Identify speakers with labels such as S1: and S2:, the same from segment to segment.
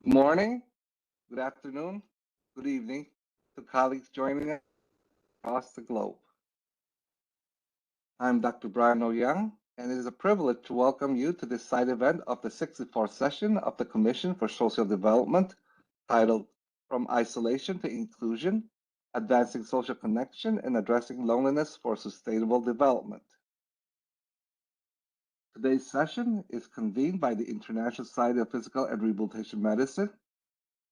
S1: Good morning, good afternoon, good evening to colleagues joining us across the globe. I'm Dr. Brian O'Young, and it is a privilege to welcome you to this side event of the 64th session of the Commission for Social Development, titled From Isolation to Inclusion, Advancing Social Connection and Addressing Loneliness for Sustainable Development. Today's session is convened by the International Society of Physical and Rehabilitation Medicine,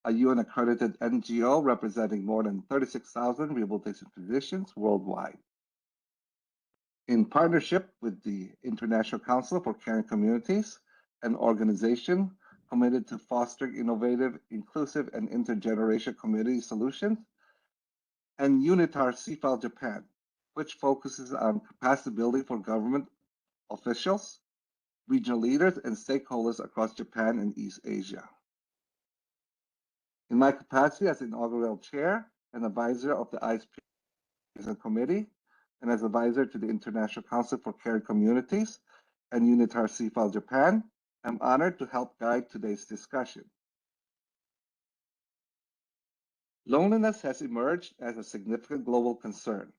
S1: a UN-accredited NGO representing more than 36,000 rehabilitation physicians worldwide. In partnership with the International Council for Caring Communities, an organization committed to fostering innovative, inclusive, and intergenerational community solutions, and UNITAR CFAL Japan, which focuses on capacity building for government officials, regional leaders, and stakeholders across Japan and East Asia. In my capacity as inaugural chair and advisor of the ISPRM committee, and as advisor to the International Council for Caring Communities and UNITAR CFAL Japan, I'm honored to help guide today's discussion. Loneliness has emerged as a significant global concern,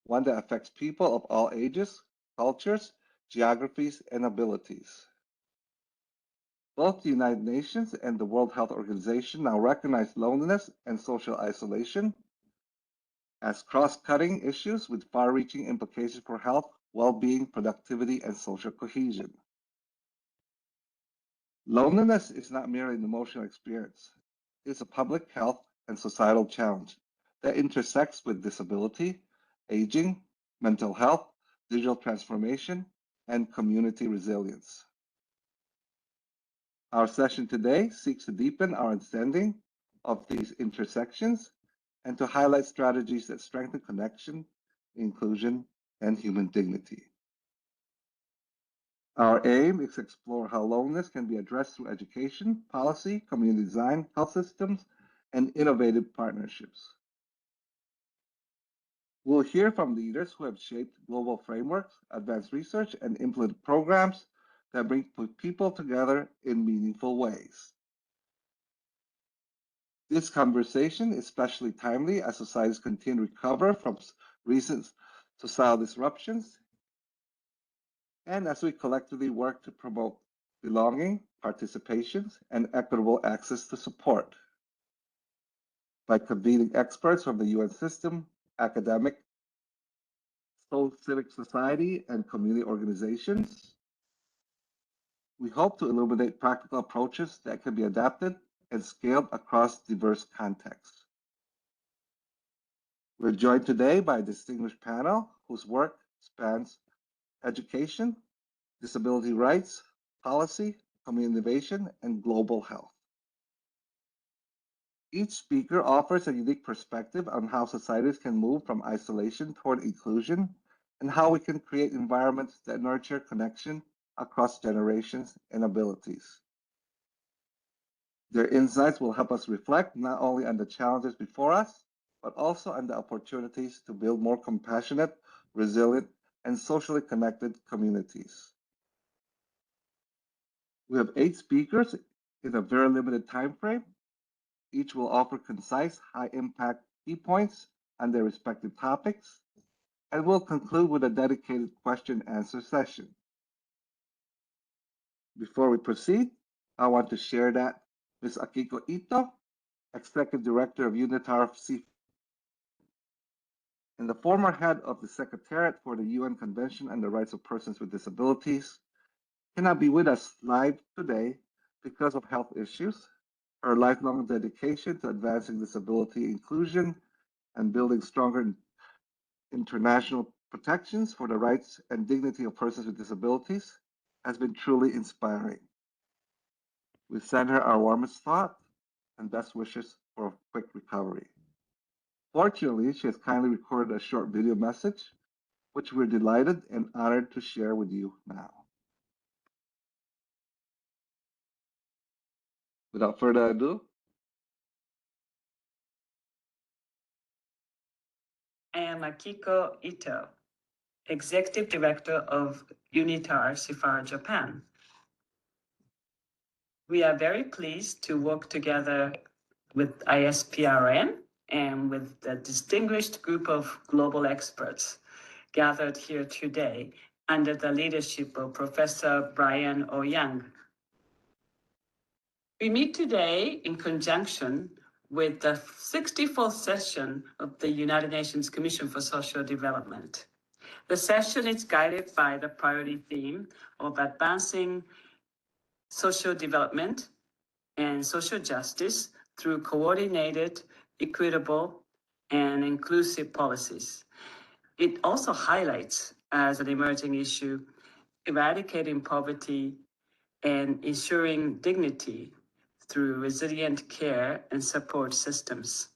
S1: one that affects people of all ages, cultures, geographies, and abilities. Both the United Nations and the World Health Organization now recognize loneliness and social isolation as cross-cutting issues with far-reaching implications for health, well-being, productivity, and social cohesion. Loneliness is not merely an emotional experience. It is a public health and societal challenge that intersects with disability, aging, mental health, digital transformation, and community resilience. Our session today seeks to deepen our understanding of these intersections and to highlight strategies that strengthen connection, inclusion, and human dignity. Our aim is to explore how loneliness can be addressed through education, policy, community design, health systems, and innovative partnerships. We'll hear from leaders who have shaped global frameworks, advanced research, and implemented programs that bring people together in meaningful ways. This conversation is especially timely as societies continue to recover from recent societal disruptions and as we collectively work to promote belonging, participation, and equitable access to support. By convening experts from the UN system, academic, civic society, and community organizations, we hope to illuminate practical approaches that can be adapted and scaled across diverse contexts. We're joined today by a distinguished panel whose work spans education, disability rights, policy, community innovation, and global health. Each speaker offers a unique perspective on how societies can move from isolation toward inclusion and how we can create environments that nurture connection across generations and abilities. Their insights will help us reflect not only on the challenges before us, but also on the opportunities to build more compassionate, resilient, and socially connected communities. We have 8 speakers in a very limited time frame. Each will offer concise, high-impact key points on their respective topics, and we'll conclude with a dedicated question-answer session. Before we proceed, I want to share that Ms. Akiko Ito, Executive Director of UNITAR CFAL, and the former head of the Secretariat for the UN Convention on the Rights of Persons with Disabilities, cannot be with us live today because of health issues. Her lifelong dedication to advancing disability inclusion and building stronger international protections for the rights and dignity of persons with disabilities has been truly inspiring. We send her our warmest thought and best wishes for a quick recovery. Fortunately, she has kindly recorded a short video message, which we're delighted and honored to share with you now. Without further ado,
S2: I am Akiko Ito, Executive Director of UNITAR CSocD64 Japan. We are very pleased to work together with ISPRM and with the distinguished group of global experts gathered here today under the leadership of Professor Brian O. Young. We meet today in conjunction with the 64th session of the United Nations Commission for Social Development. The session is guided by the priority theme of advancing social development and social justice through coordinated, equitable, and inclusive policies. It also highlights as an emerging issue eradicating poverty and ensuring dignity through resilient care and support systems.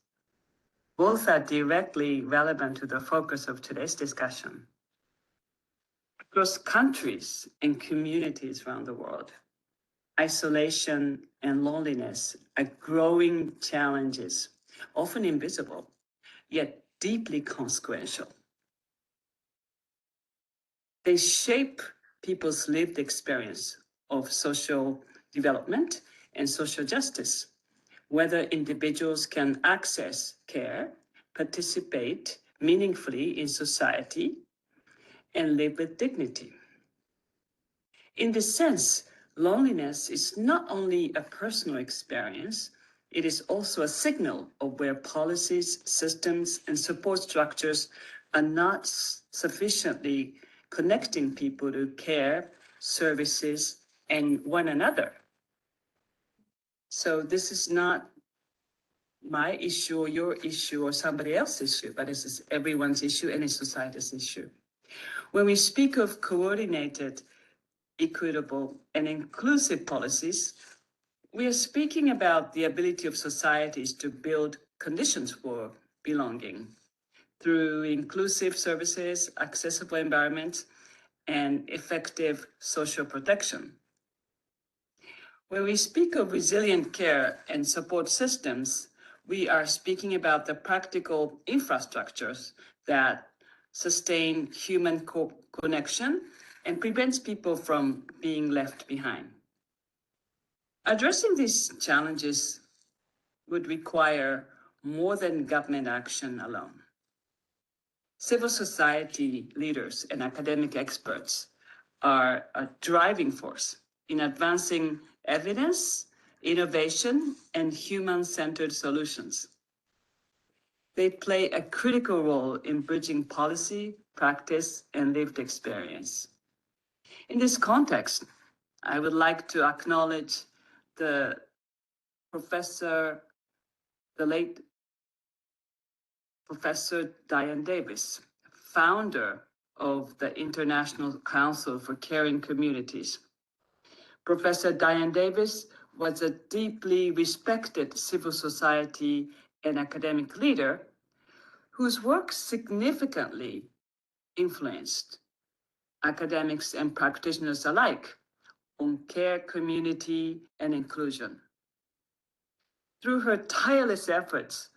S2: Both are directly relevant to the focus of today's discussion. Across countries and communities around the world, isolation and loneliness are growing challenges, often invisible, yet deeply consequential. They shape people's lived experience of social development and social justice, whether individuals can access care, participate meaningfully in society, and live with dignity. In this sense, loneliness is not only a personal experience, it is also a signal of where policies, systems, and support structures are not sufficiently connecting people to care, services, and one another. So this is not my issue or your issue or somebody else's issue, but this is everyone's issue and it's society's issue. When we speak of coordinated, equitable, and inclusive policies, we are speaking about the ability of societies to build conditions for belonging through inclusive services, accessible environments, and effective social protection. When we speak of resilient care and support systems, we are speaking about the practical infrastructures that sustain human connection and prevents people from being left behind. Addressing these challenges would require more than government action alone. Civil society leaders and academic experts are a driving force in advancing evidence, innovation, and human-centered solutions. They play a critical role in bridging policy, practice, and lived experience. In this context, I would like to acknowledge the late Professor Diane Davis, founder of the International Council for Caring Communities. Professor Diane Davis was a deeply respected civil society and academic leader whose work significantly influenced academics and practitioners alike on care, community, and inclusion. Through her tireless efforts,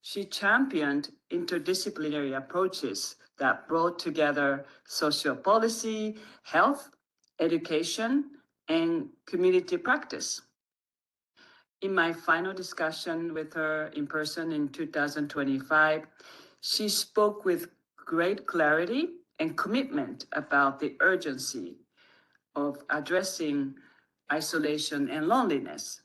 S2: she championed interdisciplinary approaches that brought together social policy, health, education, and community practice. In my final discussion with her in person in 2025, she spoke with great clarity and commitment about the urgency of addressing isolation and loneliness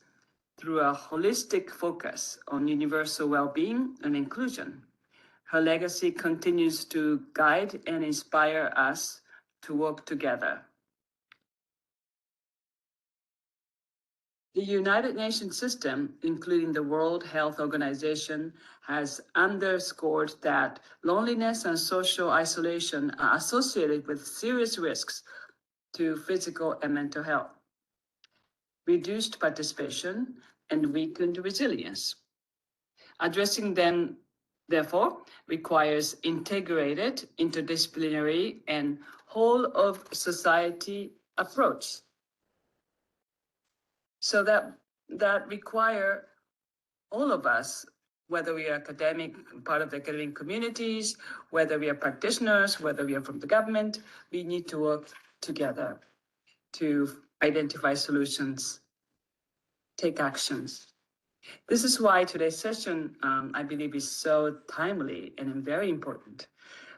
S2: through a holistic focus on universal well-being and inclusion. Her legacy continues to guide and inspire us to work together. The United Nations system, including the World Health Organization, has underscored that loneliness and social isolation are associated with serious risks to physical and mental health, reduced participation, and weakened resilience. Addressing them, therefore, requires integrated, interdisciplinary, and whole of society approach. So that require all of us, whether we are part of the academic communities, whether we are practitioners, whether we are from the government, we need to work together to identify solutions take actions. This is why today's session, I believe, is so timely and very important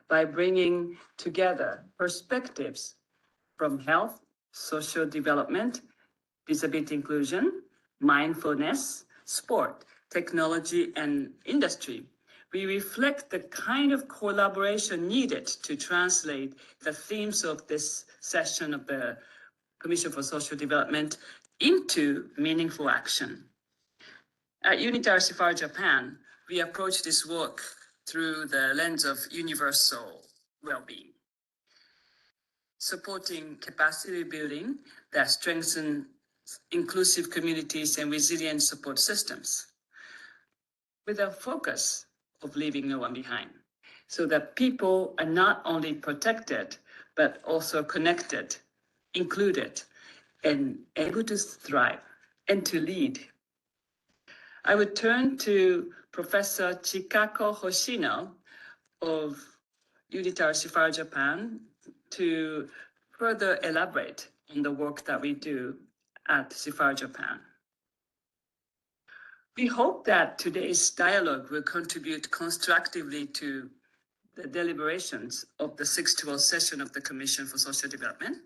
S2: by bringing together perspectives from health, social development, disability inclusion, mindfulness, sport, technology, and industry. We reflect the kind of collaboration needed to translate the themes of this session of the Commission for Social Development into meaningful action. At Unitary CSocD Japan, we approach this work through the lens of universal well-being, supporting capacity building that strengthens inclusive communities and resilient support systems, with a focus of leaving no one behind, so that people are not only protected, but also connected, included, and able to thrive and to lead. I would turn to Professor Chikako Hoshino of Unitary CSocD Japan to further elaborate on the work that we do at CSocD Japan. We hope that today's dialogue will contribute constructively to the deliberations of the 612 session of the Commission for Social Development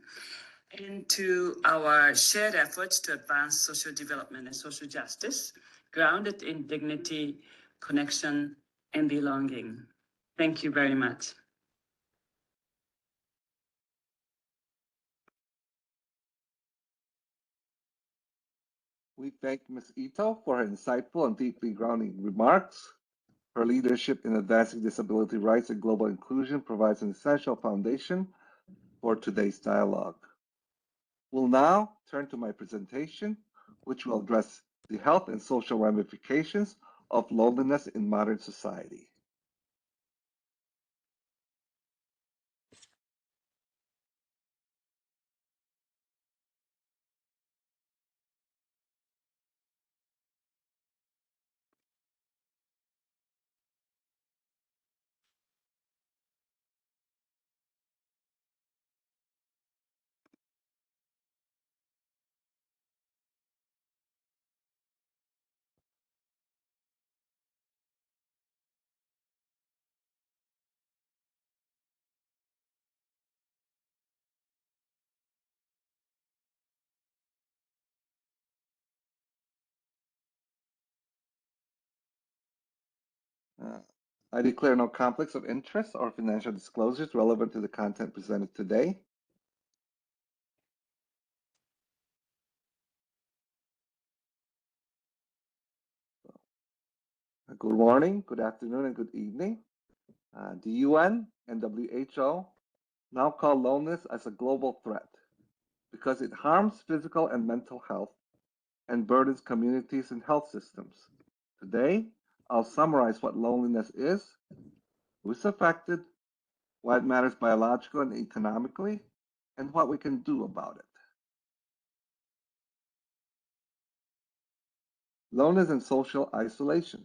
S2: and to our shared efforts to advance social development and social justice, grounded in dignity, connection, and belonging. Thank you very much.
S1: We thank Ms. Ito for her insightful and deeply grounding remarks. Her leadership in advancing disability rights and global inclusion provides an essential foundation for today's dialogue. We'll now turn to my presentation, which will address the health and social ramifications of loneliness in modern society. I declare no conflicts of interest or financial disclosures relevant to the content presented today. Good morning, good afternoon, and good evening. The UN and WHO now call loneliness as a global threat because it harms physical and mental health and burdens communities and health systems. Today, I'll summarize what loneliness is, who's affected, why it matters biologically and economically, and what we can do about it. Loneliness and social isolation.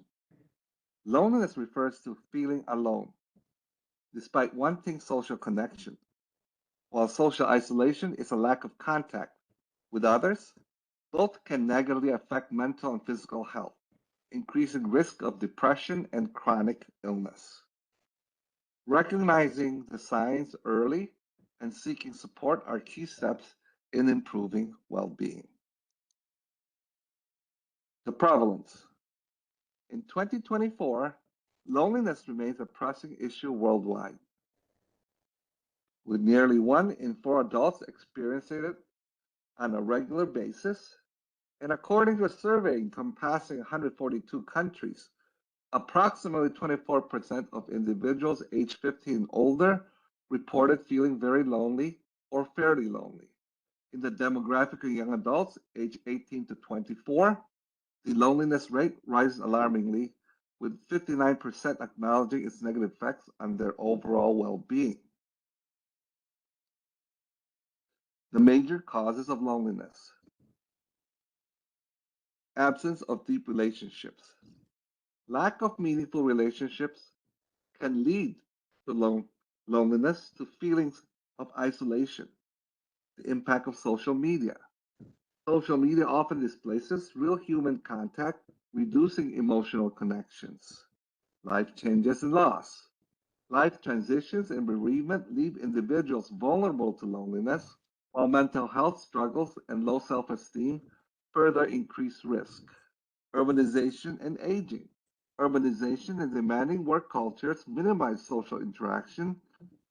S1: Loneliness refers to feeling alone, despite wanting social connection, while social isolation is a lack of contact with others. Both can negatively affect mental and physical health, increasing risk of depression and chronic illness. Recognizing the signs early and seeking support are key steps in improving well-being. The prevalence. In 2024, loneliness remains a pressing issue worldwide, with nearly 1 in 4 adults experiencing it on a regular basis. And according to a survey encompassing 142 countries, approximately 24% of individuals aged 15 and older reported feeling very lonely or fairly lonely. In the demographic of young adults aged 18 to 24, the loneliness rate rises alarmingly, with 59% acknowledging its negative effects on their overall well-being. The major causes of loneliness. Absence of deep relationships. Lack of meaningful relationships can lead to loneliness, to feelings of isolation. The impact of social media. Social media often displaces real human contact, reducing emotional connections. Life changes and loss. Life transitions and bereavement leave individuals vulnerable to loneliness, while mental health struggles and low self esteem further increase risk. Urbanization and aging. Urbanization and demanding work cultures minimize social interaction,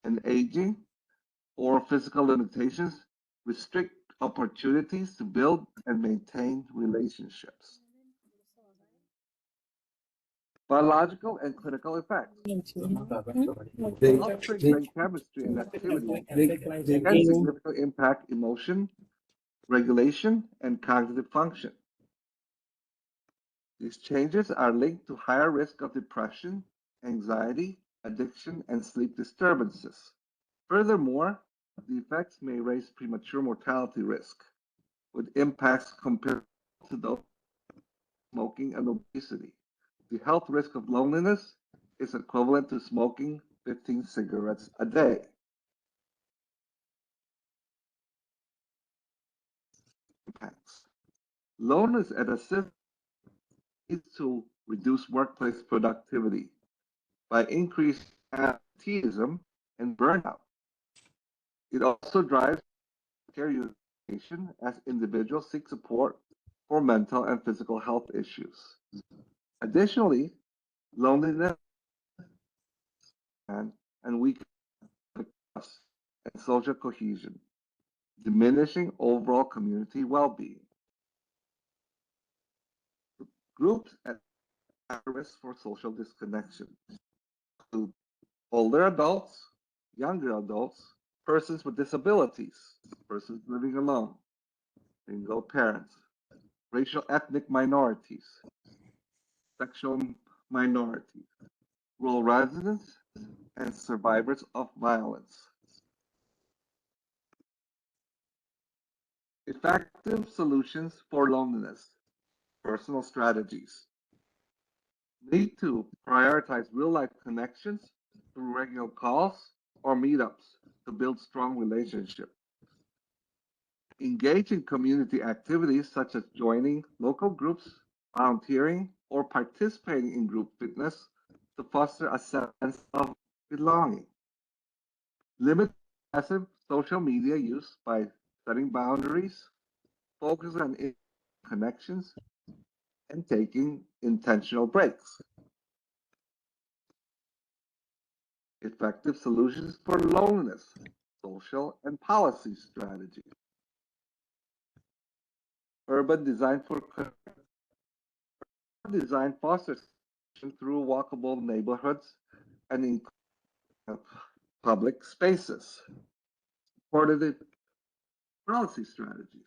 S1: and aging or physical limitations restrict opportunities to build and maintain relationships. Biological and clinical effects. Altering brain chemistry and activity can significantly impact emotion, regulation, and cognitive function. These changes are linked to higher risk of depression, anxiety, addiction, and sleep disturbances. Furthermore, the effects may raise premature mortality risk, with impacts compared to those smoking and obesity. The health risk of loneliness is equivalent to smoking 15 cigarettes a day. Impacts. Loneliness at a system leads to reduced workplace productivity by increased absenteeism and burnout. It also drives care utilization as individuals seek support for mental and physical health issues. Additionally, loneliness and weaken trust and social cohesion, diminishing overall community well-being. Groups at high risk for social disconnection include older adults, younger adults, persons with disabilities, persons living alone, single parents, racial ethnic minorities, sexual minorities, rural residents, and survivors of violence. Effective solutions for loneliness, personal strategies. Need to prioritize real life connections through regular calls or meetups to build strong relationships. Engage in community activities such as joining local groups, volunteering, or participating in group fitness to foster a sense of belonging. Limit excessive social media use by setting boundaries, focus on connections, and taking intentional breaks. Effective solutions for loneliness, social and policy strategies. Urban design for design fosters through walkable neighborhoods and in public spaces. Supported policy strategies.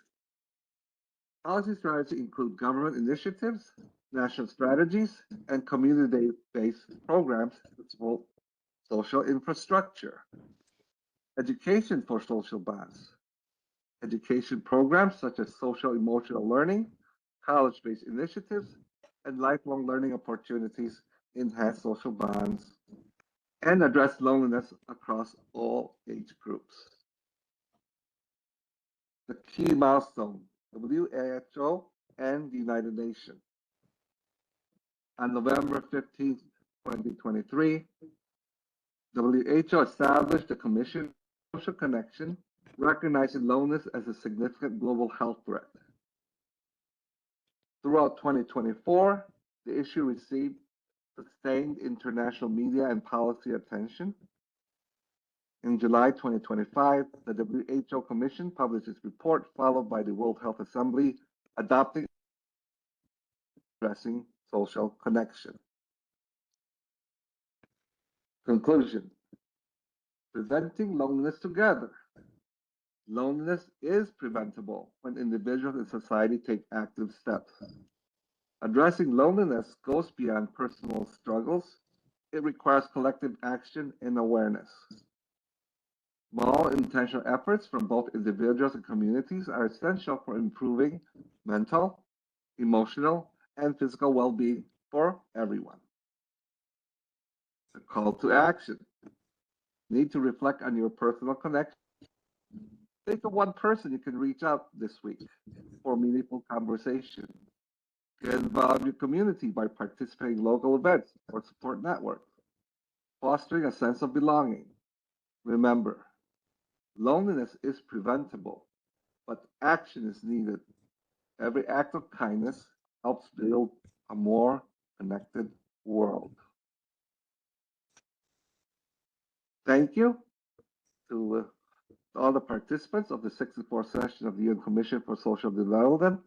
S1: Policy strategies include government initiatives, national strategies, and community-based programs to support social infrastructure. Education for social bonds. Education programs such as social emotional learning, college-based initiatives, and lifelong learning opportunities enhance social bonds and address loneliness across all age groups. The key milestone, WHO and the United Nations. On November 15th, 2023, WHO established the Commission on Social Connection, recognizing loneliness as a significant global health threat. Throughout 2024, the issue received sustained international media and policy attention. In July 2025, the WHO Commission published its report, followed by the World Health Assembly adopting addressing social connection. Conclusion. Preventing loneliness together. Loneliness is preventable when individuals and society take active steps. Addressing loneliness goes beyond personal struggles. It requires collective action and awareness. Small intentional efforts from both individuals and communities are essential for improving mental, emotional, and physical well-being for everyone. The call to action. Need to reflect on your personal connection. Think of one person you can reach out this week for meaningful conversation. Get involved in your community by participating in local events or support networks, fostering a sense of belonging. Remember, loneliness is preventable, but action is needed. Every act of kindness helps build a more connected world. Thank you to all the participants of the 64th session of the UN Commission for Social Development.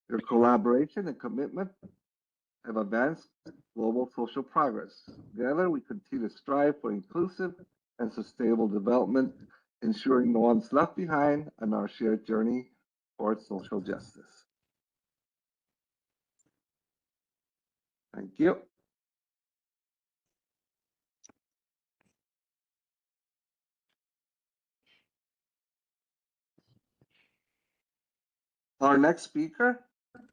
S1: Your collaboration and commitment have advanced global social progress. Together, we continue to strive for inclusive and sustainable development, ensuring no one's left behind on our shared journey towards social justice. Thank you. Our next speaker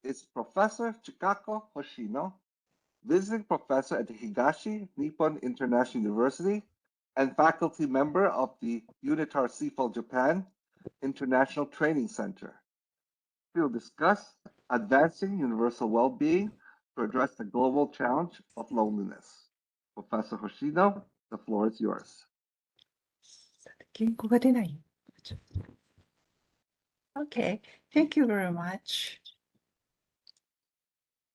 S1: is Professor Chikako Hoshino, visiting professor at the Higashi Nippon International University and faculty member of the UNITAR CFO Japan International Training Center. We will discuss advancing universal well-being to address the global challenge of loneliness. Professor Hoshino, the floor is yours.
S3: 原稿が出ない。Okay, thank you very much.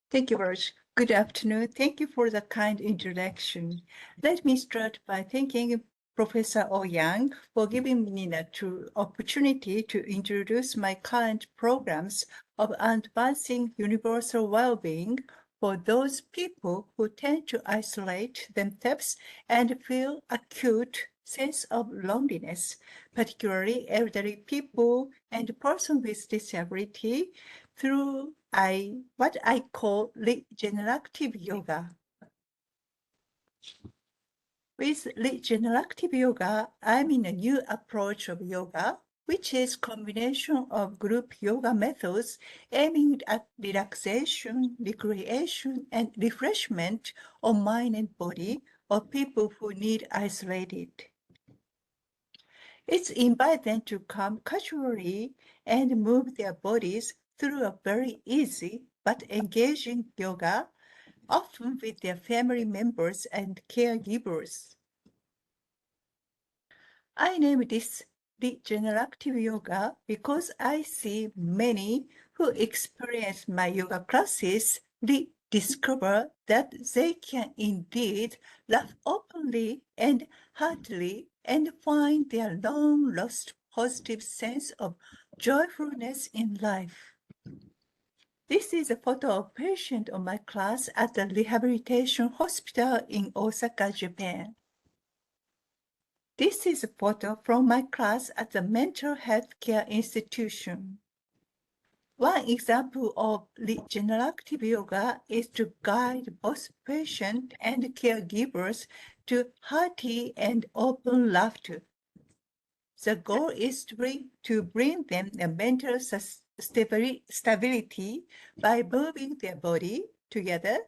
S3: Thank you very much. Good afternoon. Thank you for the kind introduction. Let me start by thanking Professor Ouyang for giving me the opportunity to introduce my current programs of advancing universal well-being for those people who tend to isolate themselves and feel acute sense of loneliness, particularly elderly people and persons with disability, through what I call regenerative yoga. With regenerative yoga, I mean a new approach of yoga, which is combination of group yoga methods aiming at relaxation, recreation, and refreshment of mind and body of people who need isolated. It's invite them to come casually and move their bodies through a very easy but engaging yoga, often with their family members and caregivers. I name this regenerative yoga because I see many who experience my yoga classes rediscover that they can indeed laugh openly and heartily and find their long-lost positive sense of joyfulness in life. This is a photo of a patient of my class at the Rehabilitation Hospital in Osaka, Japan. This is a photo from my class at the mental health care institution. One example of regenerative yoga is to guide both patient and caregivers to hearty and open laughter. The goal is to bring them a mental stability by moving their body together,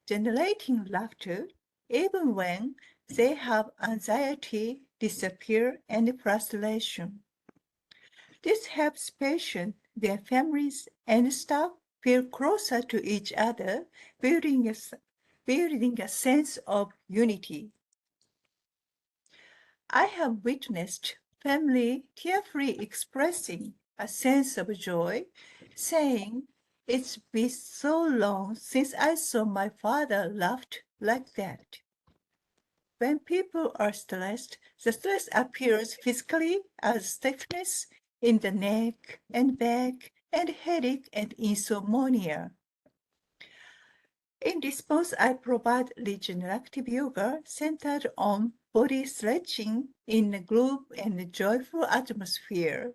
S3: generating laughter, even when they have anxiety, disappear, and frustration. This helps patients, their families, and staff feel closer to each other, building a sense of unity. I have witnessed family tearfully expressing a sense of joy, saying, "It's been so long since I saw my father laughed like that." When people are stressed, the stress appears physically as stiffness in the neck and back and headache and insomnia. In response, I provide regenerative yoga centered on body stretching in a group and a joyful atmosphere.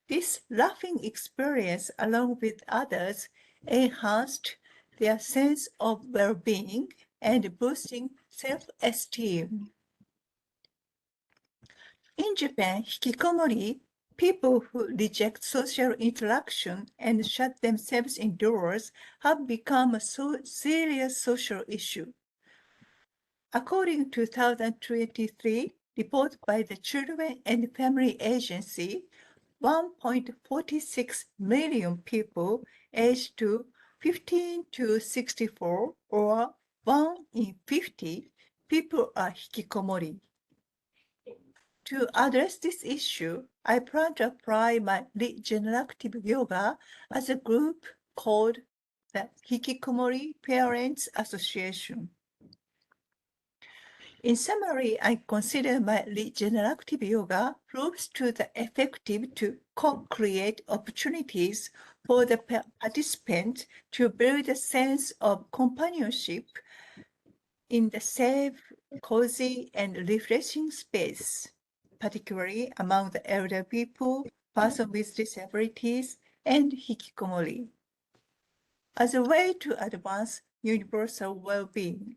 S3: This laughing experience, along with others, enhanced their sense of well-being and boosting self-esteem. In Japan, hikikomori, people who reject social interaction and shut themselves indoors, have become a serious social issue. According to 2023 report by the Children and Family Agency, 1.46 million people aged 15 to 64, or 1 in 50 people are hikikomori. To address this issue, I plan to apply my regenerative yoga as a group called the Hikikomori Parents Association. In summary, I consider my regenerative yoga proves to the effective to co-create opportunities for the participant to build a sense of companionship in the safe, cozy, and refreshing space, particularly among the elder people, persons with disabilities, and hikikomori, as a way to advance universal well-being.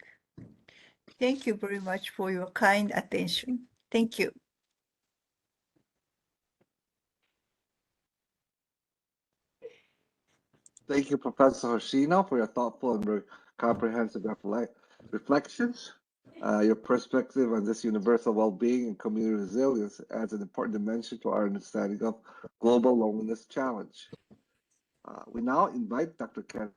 S3: Thank you very much for your kind attention. Thank you.
S1: Thank you, Professor Hoshino, for your thoughtful and very comprehensive reflections. Your perspective on this universal well-being and community resilience adds an important dimension to our understanding of global loneliness challenge. We now invite Dr. Ken,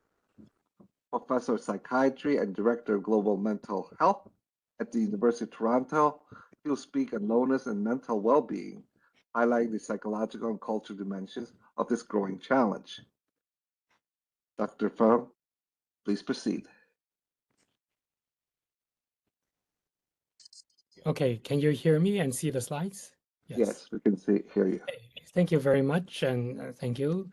S1: Professor of Psychiatry and Director of Global Mental Health at the University of Toronto. He will speak on loneliness and mental well-being, highlighting the psychological and cultural dimensions of this growing challenge. Dr. Pham, please proceed.
S4: Okay, can you hear me and see the slides?
S1: Yes, we can hear you.
S4: Thank you very much, and thank you,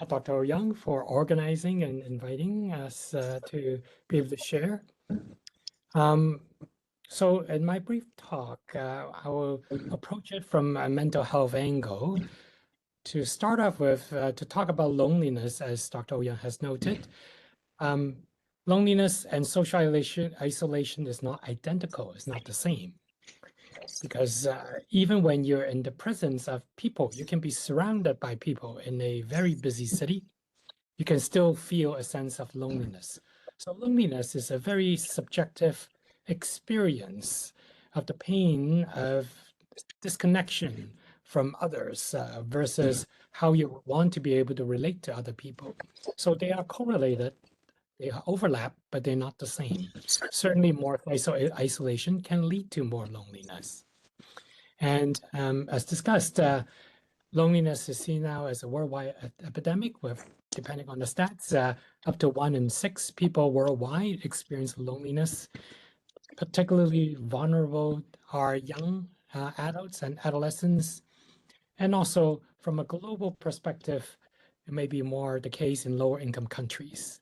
S4: Dr. Young, for organizing and inviting us to be able to share. So in my brief talk, I will approach it from a mental health angle. To start off with, to talk about loneliness, as Dr. Young has noted, loneliness and social isolation is not identical, it's not the same. Because even when you're in the presence of people, you can be surrounded by people in a very busy city, you can still feel a sense of loneliness. So loneliness is a very subjective experience of the pain of disconnection from others versus how you want to be able to relate to other people. So they are correlated, they overlap, but they're not the same. Certainly more isolation can lead to more loneliness. And as discussed, loneliness is seen now as a worldwide epidemic with, depending on the stats, up to 1 in 6 people worldwide experience loneliness. Particularly vulnerable are young adults and adolescents. And also from a global perspective, it may be more the case in lower income countries.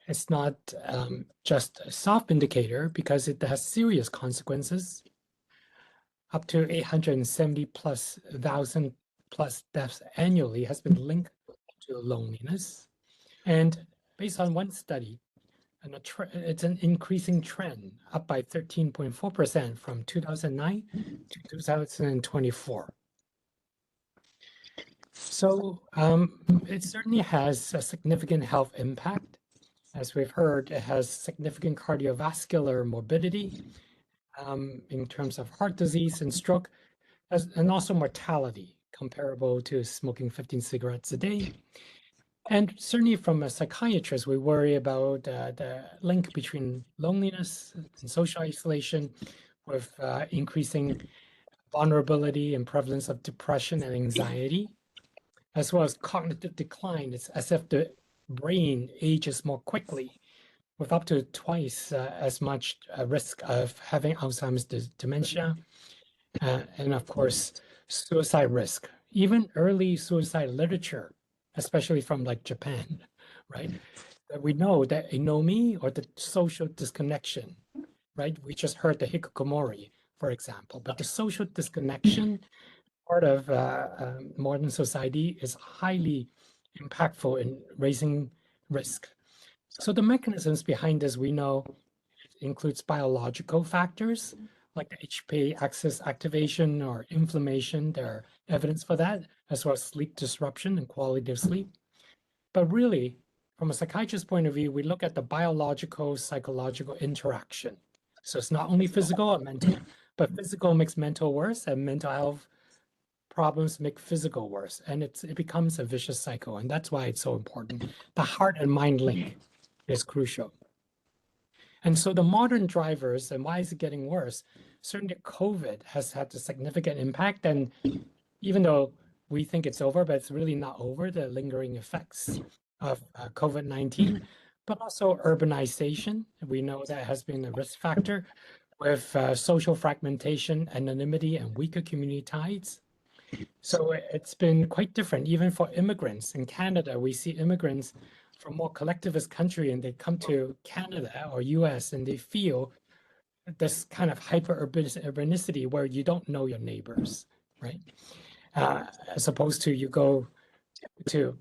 S4: It's not just a soft indicator because it has serious consequences. Up to 870,000 plus deaths annually has been linked to loneliness. And based on one study, it's an increasing trend, up by 13.4% from 2009 to 2024. So it certainly has a significant health impact. As we've heard, it has significant cardiovascular morbidity in terms of heart disease and stroke, and also mortality comparable to smoking 15 cigarettes a day. And certainly from a psychiatrist, we worry about the link between loneliness and social isolation with increasing vulnerability and prevalence of depression and anxiety, as well as cognitive decline. It's as if the brain ages more quickly with up to twice as much risk of having Alzheimer's dementia, and of course, suicide risk. Even early suicide literature, especially from like Japan, right? That we know that anomie or the social disconnection, right? We just heard the hikikomori, for example, but the social disconnection part of modern society is highly impactful in raising risk. So the mechanisms behind this, we know, includes biological factors like the HPA axis activation or inflammation. There are evidence for that, as well as sleep disruption and quality of sleep. But really, from a psychiatrist's point of view, we look at the biological, psychological interaction. So it's not only physical or mental, But physical makes mental worse, and mental health problems make physical worse, and it becomes a vicious cycle, and that's why it's so important. The heart and mind link is crucial. And so the modern drivers, and why is it getting worse? Certainly COVID has had a significant impact, and even though we think it's over, but it's really not over, the lingering effects of COVID-19, but also urbanization. We know that has been a risk factor with social fragmentation, anonymity, and weaker community ties. So it's been quite different, even for immigrants. In Canada, we see immigrants from more collectivist country, and they come to Canada or US, and they feel this kind of urbanicity where you don't know your neighbors, right? As opposed to you go to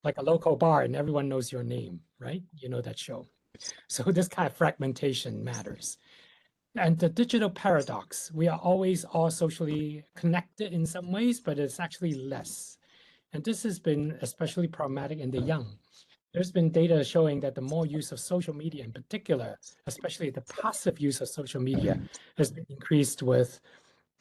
S4: like a local bar and everyone knows your name, right? You know that show. So this kind of fragmentation matters. And the digital paradox, we are always all socially connected in some ways, but it's actually less. And this has been especially problematic in the young. There's been data showing that the more use of social media in particular, especially the passive use of social media, has been increased with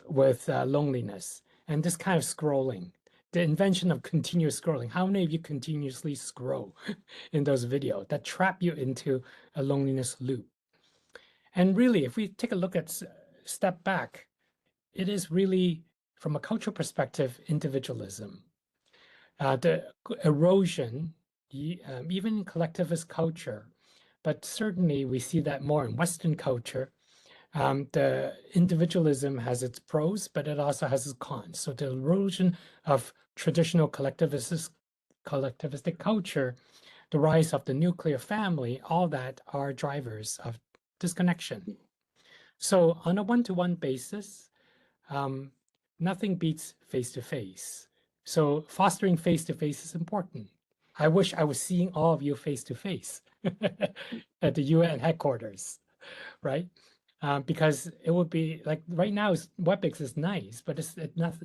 S4: loneliness and this kind of scrolling. The invention of continuous scrolling. How many of you continuously scroll in those videos that trap you into a loneliness loop? And really, if we take a look at step back, it is really, from a cultural perspective, individualism. The erosion, even in collectivist culture, but certainly we see that more in Western culture. The individualism has its pros, but it also has its cons. So the erosion of traditional collectivistic culture, the rise of the nuclear family, all that are drivers of disconnection. So on a one-to-one basis, nothing beats face-to-face. So fostering face-to-face is important. I wish I was seeing all of you face-to-face at the UN headquarters, right? Because it would be like right now, WebEx is nice, but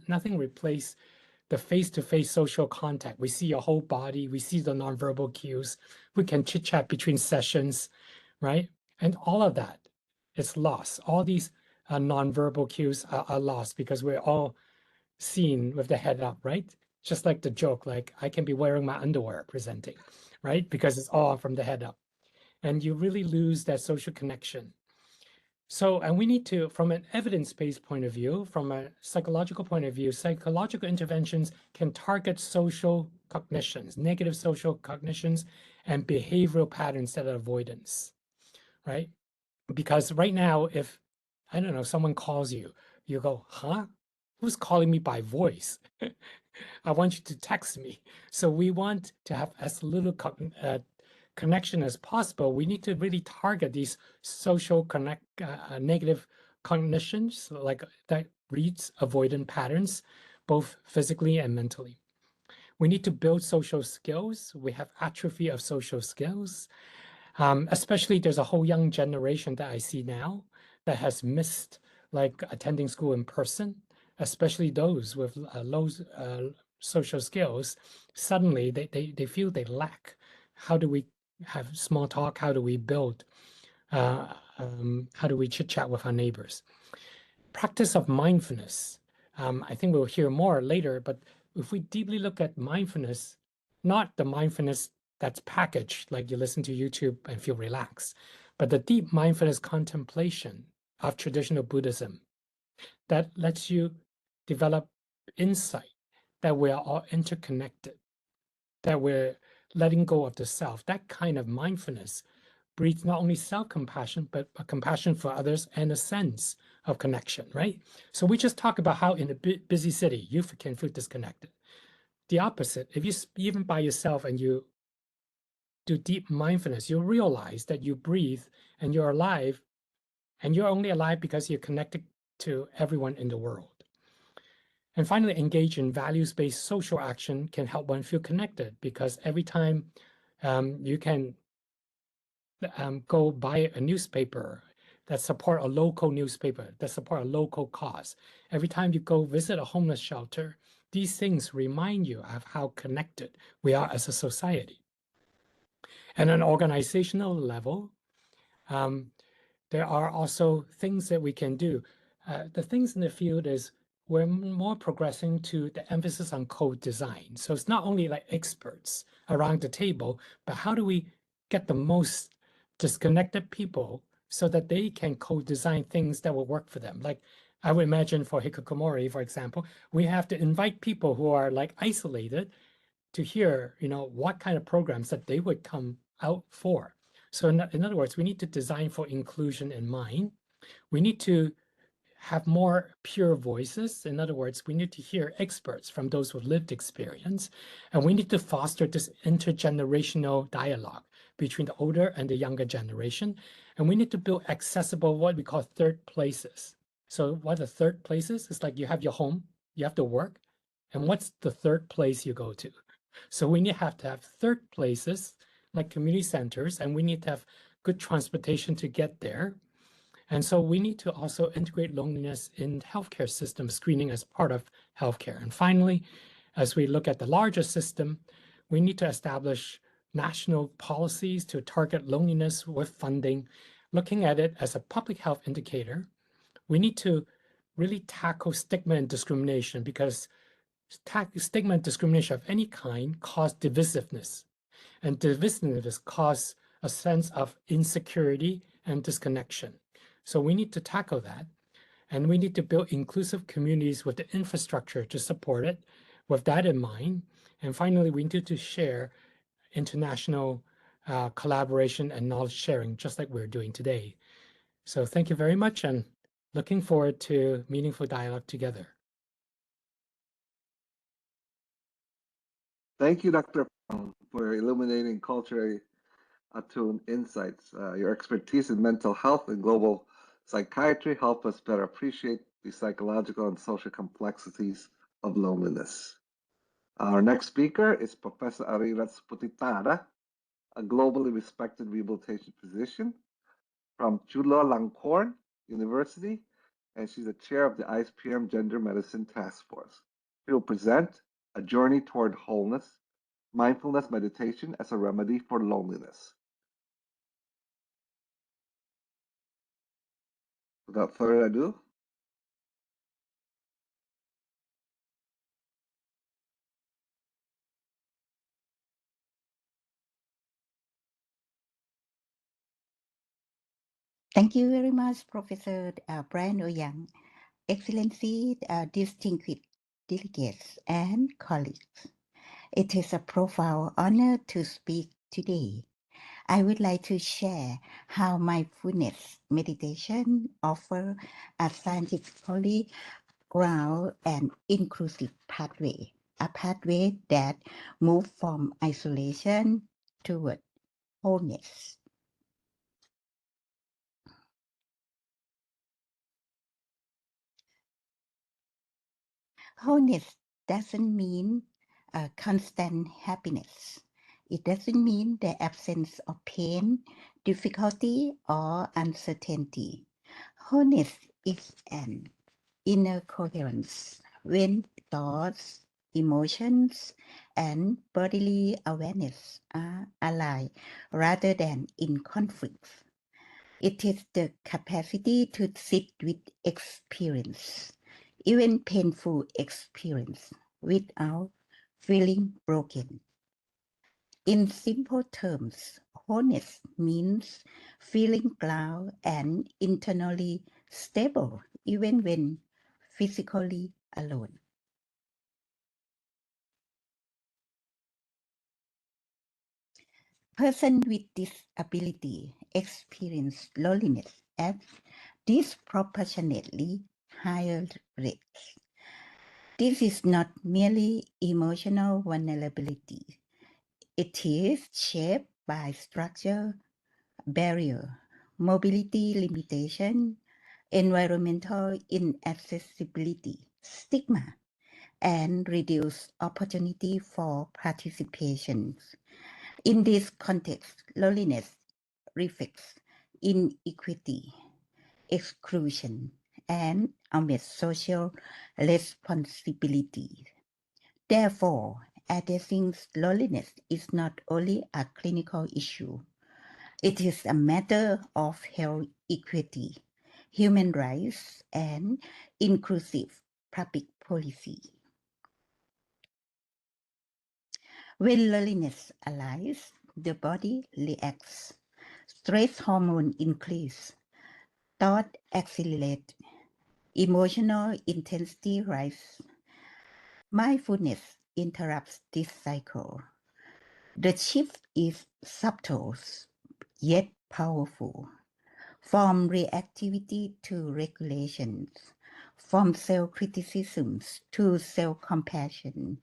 S4: nothing replace the face-to-face social contact. We see your whole body, we see the nonverbal cues, we can chit-chat between sessions, right? And all of that is lost. All these nonverbal cues are lost because we're all seen with the head up, right? Just like the joke, like I can be wearing my underwear presenting, right? Because it's all from the head up. And you really lose that social connection. So, and we need to, from an evidence-based point of view, from a psychological point of view, psychological interventions can target social cognitions, negative social cognitions, and behavioral patterns that are avoidance, right? Because right now, if, I don't know, someone calls you, you go, huh? Who's calling me by voice? I want you to text me. So we want to have as little connection as possible. We need to really target these social negative cognitions, like that breeds avoidant patterns, both physically and mentally. We need to build social skills. We have atrophy of social skills. Especially there's a whole young generation that I see now that has missed like attending school in person, especially those with low social skills. Suddenly they feel they lack. How do we have small talk? How do we build? How do we chit chat with our neighbors? Practice of mindfulness. I think we'll hear more later, but if we deeply look at mindfulness, not the mindfulness that's packaged, like you listen to YouTube and feel relaxed, but the deep mindfulness contemplation of traditional Buddhism that lets you develop insight that we are all interconnected, that we're letting go of the self. That kind of mindfulness breeds not only self-compassion, but a compassion for others and a sense of connection, right? So we just talk about how in a busy city, you can feel disconnected. The opposite, if you even by yourself and you do deep mindfulness, you'll realize that you breathe and you're alive, and you're only alive because you're connected to everyone in the world. And finally, engage in values-based social action can help one feel connected, because every time you can go buy a newspaper that support a local newspaper, that support a local cause. Every time you go visit a homeless shelter, these things remind you of how connected we are as a society. And on an organizational level, there are also things that we can do. the things in the field is we're more progressing to the emphasis on co-design. So it's not only like experts around the table, but how do we get the most disconnected people so that they can co-design things that will work for them? Like I would imagine for Hikikomori, for example, we have to invite people who are like isolated to hear, what kind of programs that they would come out for. So in other words, we need to design for inclusion in mind. We need to have more pure voices. In other words, we need to hear experts from those with lived experience, and we need to foster this intergenerational dialogue between the older and the younger generation. And we need to build accessible, what we call third places. So what are third places? It's like you have your home, you have to work, and what's the third place you go to? So we have to have third places like community centers, and we need to have good transportation to get there. And so we need to also integrate loneliness in healthcare system screening as part of healthcare. And finally, as we look at the larger system, we need to establish national policies to target loneliness with funding, looking at it as a public health indicator. We need to really tackle stigma and discrimination, because stigma and discrimination of any kind cause divisiveness, and divisiveness cause a sense of insecurity and disconnection. So we need to tackle that, and we need to build inclusive communities with the infrastructure to support it with that in mind. And finally, we need to share international collaboration and knowledge sharing, just like we're doing today. So thank you very much, and looking forward to meaningful dialogue together.
S1: Thank you, Dr. Fong, for illuminating culturally attuned insights. Your expertise in mental health and global psychiatry help us better appreciate the psychological and social complexities of loneliness. Our next speaker is Professor Ariras Putitara, a globally respected rehabilitation physician from Chulalongkorn University, and she's the chair of the ISPRM Gender Medicine Task Force. She will present A Journey Toward Wholeness, Mindfulness Meditation as a Remedy for Loneliness. Without further ado,
S5: Thank you very much, Professor Brian Ouyang. Excellency, distinguished delegates and colleagues. It is a profound honor to speak today. I would like to share how mindfulness meditation offers a scientifically grounded and inclusive pathway, a pathway that moves from isolation toward wholeness. Wholeness doesn't mean constant happiness. It doesn't mean the absence of pain, difficulty, or uncertainty. Wholeness is an inner coherence when thoughts, emotions, and bodily awareness are aligned rather than in conflict. It is the capacity to sit with experience, even painful experience, without feeling broken. In simple terms, wholeness means feeling grounded and internally stable, even when physically alone. Persons with disability experience loneliness at disproportionately higher rates. This is not merely emotional vulnerability. It is shaped by structure, barrier, mobility limitation, environmental inaccessibility, stigma, and reduced opportunity for participation. In this context, loneliness reflects inequity, exclusion, and unmet social responsibility. Therefore, addressing loneliness is not only a clinical issue, it is a matter of health equity, human rights, and inclusive public policy. When loneliness arises, the body reacts. Stress hormone increase, thought accelerate, emotional intensity rise. Mindfulness interrupts this cycle. The shift is subtle yet powerful. From reactivity to regulations, from self-criticisms to self-compassion,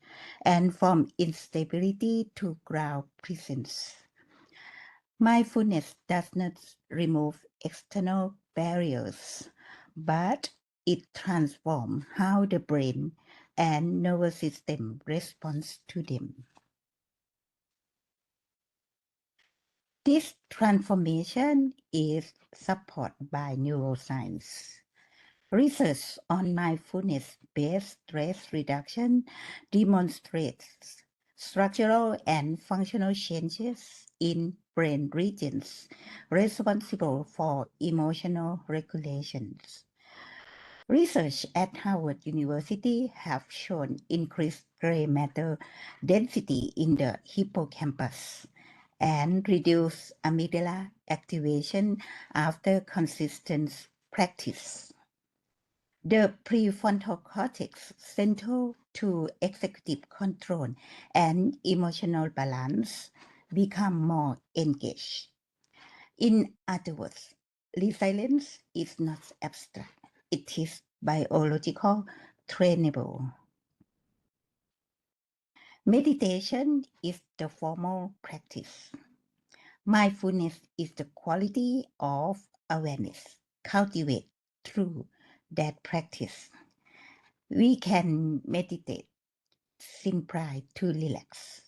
S5: and from instability to ground presence. Mindfulness does not remove external barriers, but it transforms how the brain and nervous system responds to them. This transformation is supported by neuroscience. Research on mindfulness-based stress reduction demonstrates structural and functional changes in brain regions responsible for emotional regulations. Research at Harvard University have shown increased gray matter density in the hippocampus and reduced amygdala activation after consistent practice. The prefrontal cortex, central to executive control and emotional balance, become more engaged. In other words, resilience is not abstract. It is biological, trainable. Meditation is the formal practice. Mindfulness is the quality of awareness cultivated through that practice. We can meditate simply to relax,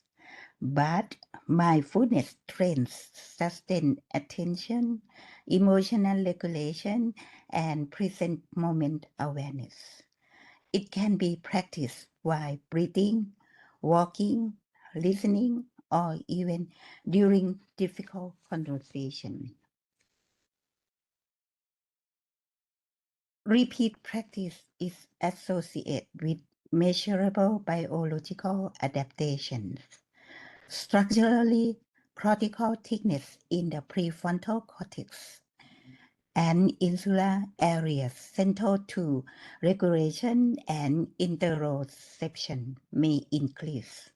S5: but mindfulness trains sustained attention, emotional regulation, and present moment awareness. It can be practiced while breathing, walking, listening, or even during difficult conversation. Repeat practice is associated with measurable biological adaptations. Structurally, cortical thickness in the prefrontal cortex and insular areas central to regulation and interoception may increase.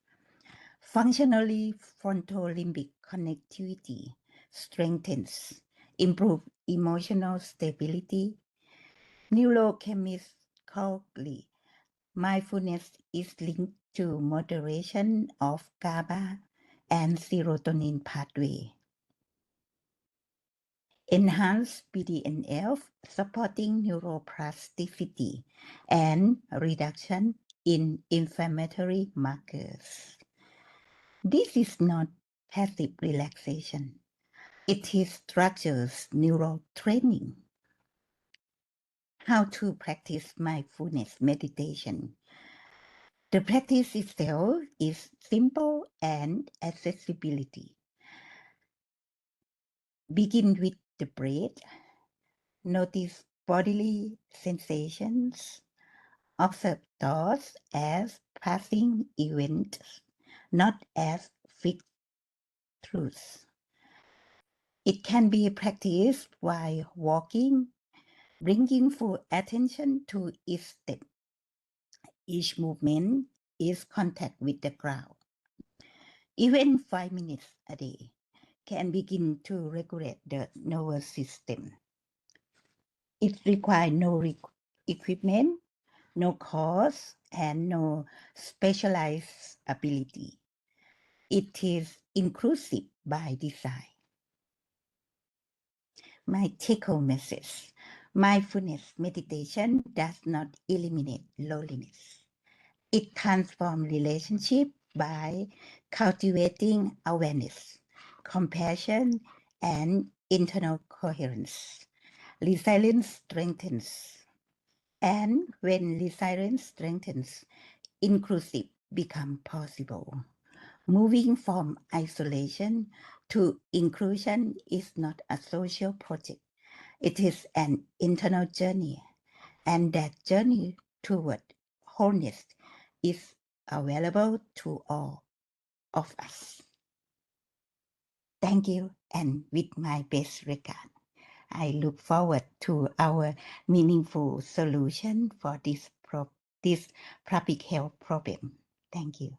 S5: Functionally, frontal-limbic connectivity strengthens, improve emotional stability. Neurochemically, mindfulness is linked to moderation of GABA and serotonin pathway. Enhance BDNF, supporting neuroplasticity and reduction in inflammatory markers. This is not passive relaxation. It is structures neural training. How to practice mindfulness meditation. The practice itself is simple and accessibility. Begin with the breath. Notice bodily sensations. Observe thoughts as passing events, not as fixed truths. It can be practiced while walking, bringing full attention to each step. Each movement is contact with the ground. Even 5 minutes a day can begin to regulate the nervous system. It requires no equipment, no cost, and no specialized ability. It is inclusive by design. My take-home message: mindfulness meditation does not eliminate loneliness. It transforms relationship by cultivating awareness, compassion, and internal coherence. Resilience strengthens. And when resilience strengthens, inclusive become possible. Moving from isolation to inclusion is not a social project. It is an internal journey, and that journey toward wholeness is available to all of us. Thank you, and with my best regard, I look forward to our meaningful solution for this public health problem. Thank you.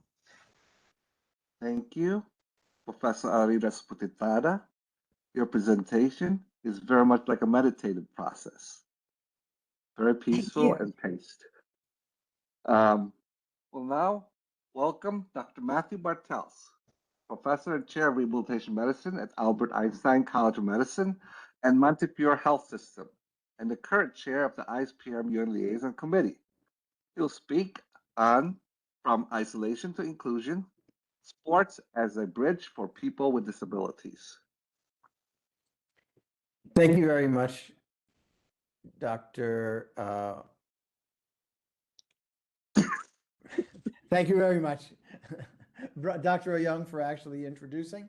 S1: Thank you, Professor Arida Sputitada. Your presentation is very much like a meditative process, very peaceful and paced. Well, now, welcome Dr. Matthew Bartels, Professor and Chair of Rehabilitation Medicine at Albert Einstein College of Medicine and Montefiore Health System, and the current Chair of the ISPRM UN Liaison Committee. He'll speak on From Isolation to Inclusion, Sports as a Bridge for People with Disabilities.
S6: Thank you very much, Dr. Thank you very much, Dr. Young, for actually introducing.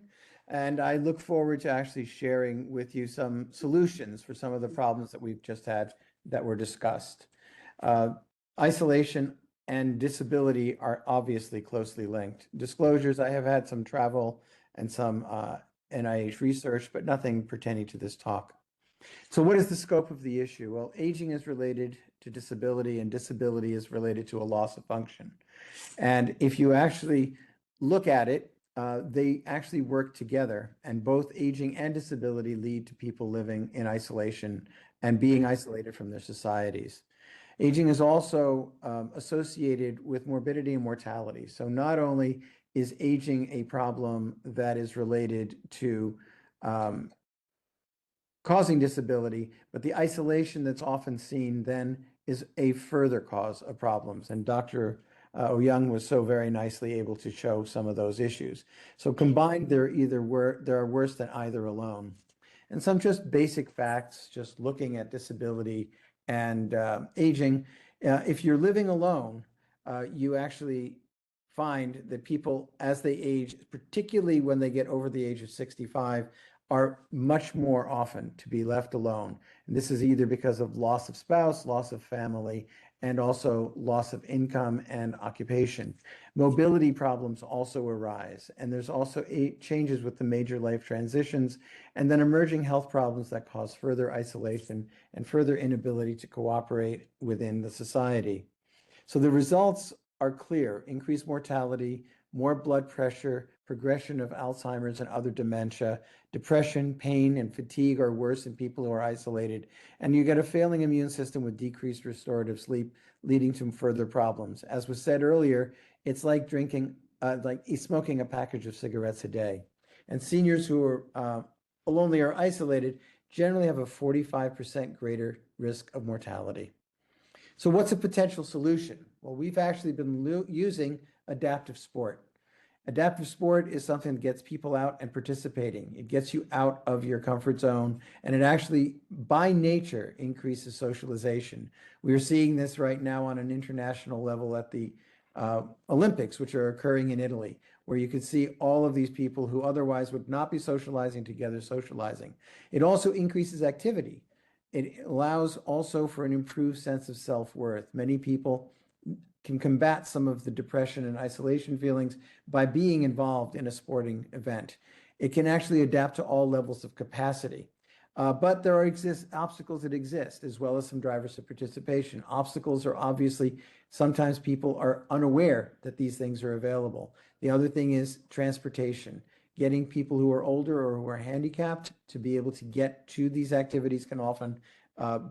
S6: And I look forward to actually sharing with you some solutions for some of the problems that we've just had that were discussed. Isolation and disability are obviously closely linked. Disclosures, I have had some travel and some NIH research, but nothing pertaining to this talk. So what is the scope of the issue? Well, aging is related to disability, and disability is related to a loss of function. And if you actually look at it, they actually work together, and both aging and disability lead to people living in isolation and being isolated from their societies. Aging is also associated with morbidity and mortality. So not only is aging a problem that is related to causing disability, but the isolation that's often seen then is a further cause of problems. And Dr. Young was so very nicely able to show some of those issues. So combined, there are worse than either alone. And some just basic facts, just looking at disability and aging. If you're living alone, you actually find that people, as they age, particularly when they get over the age of 65, are much more often to be left alone. And this is either because of loss of spouse, loss of family, and also loss of income and occupation. Mobility problems also arise, and there's also changes with the major life transitions, and then emerging health problems that cause further isolation and further inability to cooperate within the society. So the results are clear: increased mortality, more blood pressure, progression of Alzheimer's and other dementia, depression, pain, and fatigue are worse in people who are isolated. And you get a failing immune system with decreased restorative sleep, leading to further problems. As was said earlier, it's like smoking a package of cigarettes a day. And seniors who are lonely or isolated generally have a 45% greater risk of mortality. So what's a potential solution? Well, we've actually been using adaptive sport. Adaptive sport is something that gets people out and participating. It gets you out of your comfort zone, and it actually, by nature, increases socialization. We are seeing this right now on an international level at the Olympics, which are occurring in Italy, where you can see all of these people who otherwise would not be socializing together, socializing. It also increases activity. It allows also for an improved sense of self-worth. Many people can combat some of the depression and isolation feelings by being involved in a sporting event. It can actually adapt to all levels of capacity. But there are obstacles that exist, as well as some drivers of participation. Obstacles are obviously, sometimes people are unaware that these things are available. The other thing is transportation. Getting people who are older or who are handicapped to be able to get to these activities can often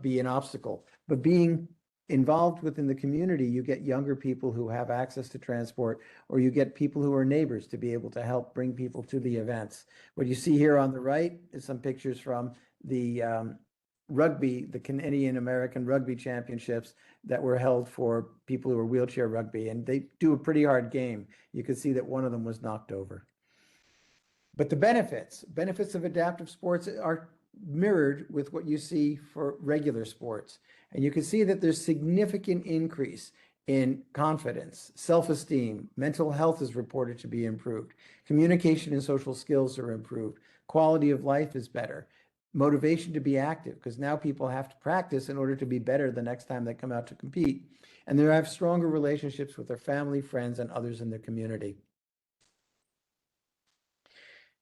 S6: be an obstacle. But being involved within the community, you get younger people who have access to transport, or you get people who are neighbors to be able to help bring people to the events. What you see here on the right is some pictures from the rugby, the Canadian American Rugby Championships that were held for people who are wheelchair rugby, and they do a pretty hard game. You can see that one of them was knocked over. But the benefits of adaptive sports are mirrored with what you see for regular sports. And you can see that there's significant increase in confidence, self-esteem, mental health is reported to be improved, communication and social skills are improved, quality of life is better. motivation to be active, because now people have to practice in order to be better the next time they come out to compete. And they have stronger relationships with their family, friends, and others in their community.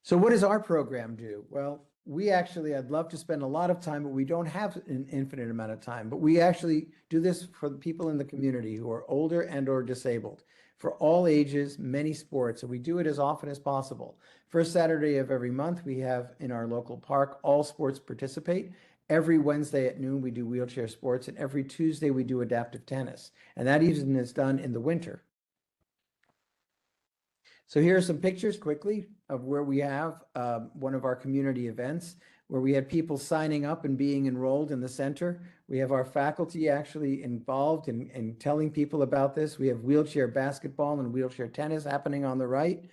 S6: So what does our program do? Well, I'd love to spend a lot of time, but we don't have an infinite amount of time. But we actually do this for the people in the community who are older and or disabled, for all ages, many sports, and we do it as often as possible. First Saturday of every month, we have in our local park, all sports participate. Every Wednesday at noon, we do wheelchair sports, and every Tuesday, we do adaptive tennis. And that even is done in the winter. So here are some pictures quickly of where we have one of our community events where we had people signing up and being enrolled in the center. We have our faculty actually involved in telling people about this. We have wheelchair basketball and wheelchair tennis happening on the right.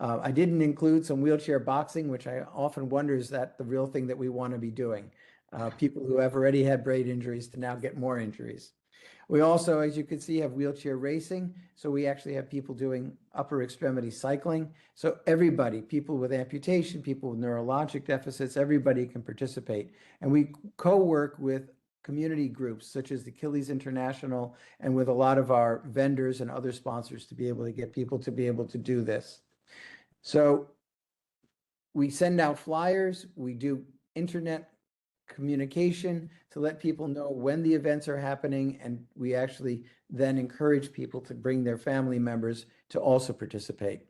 S6: I didn't include some wheelchair boxing, which I often wonder, is that the real thing that we want to be doing? People who have already had brain injuries to now get more injuries. We also, as you can see, have wheelchair racing. So we actually have people doing upper extremity cycling. So everybody, people with amputation, people with neurologic deficits, everybody can participate. And we co-work with community groups such as the Achilles International and with a lot of our vendors and other sponsors to be able to get people to be able to do this. So we send out flyers, we do internet communication to let people know when the events are happening, and we actually then encourage people to bring their family members to also participate.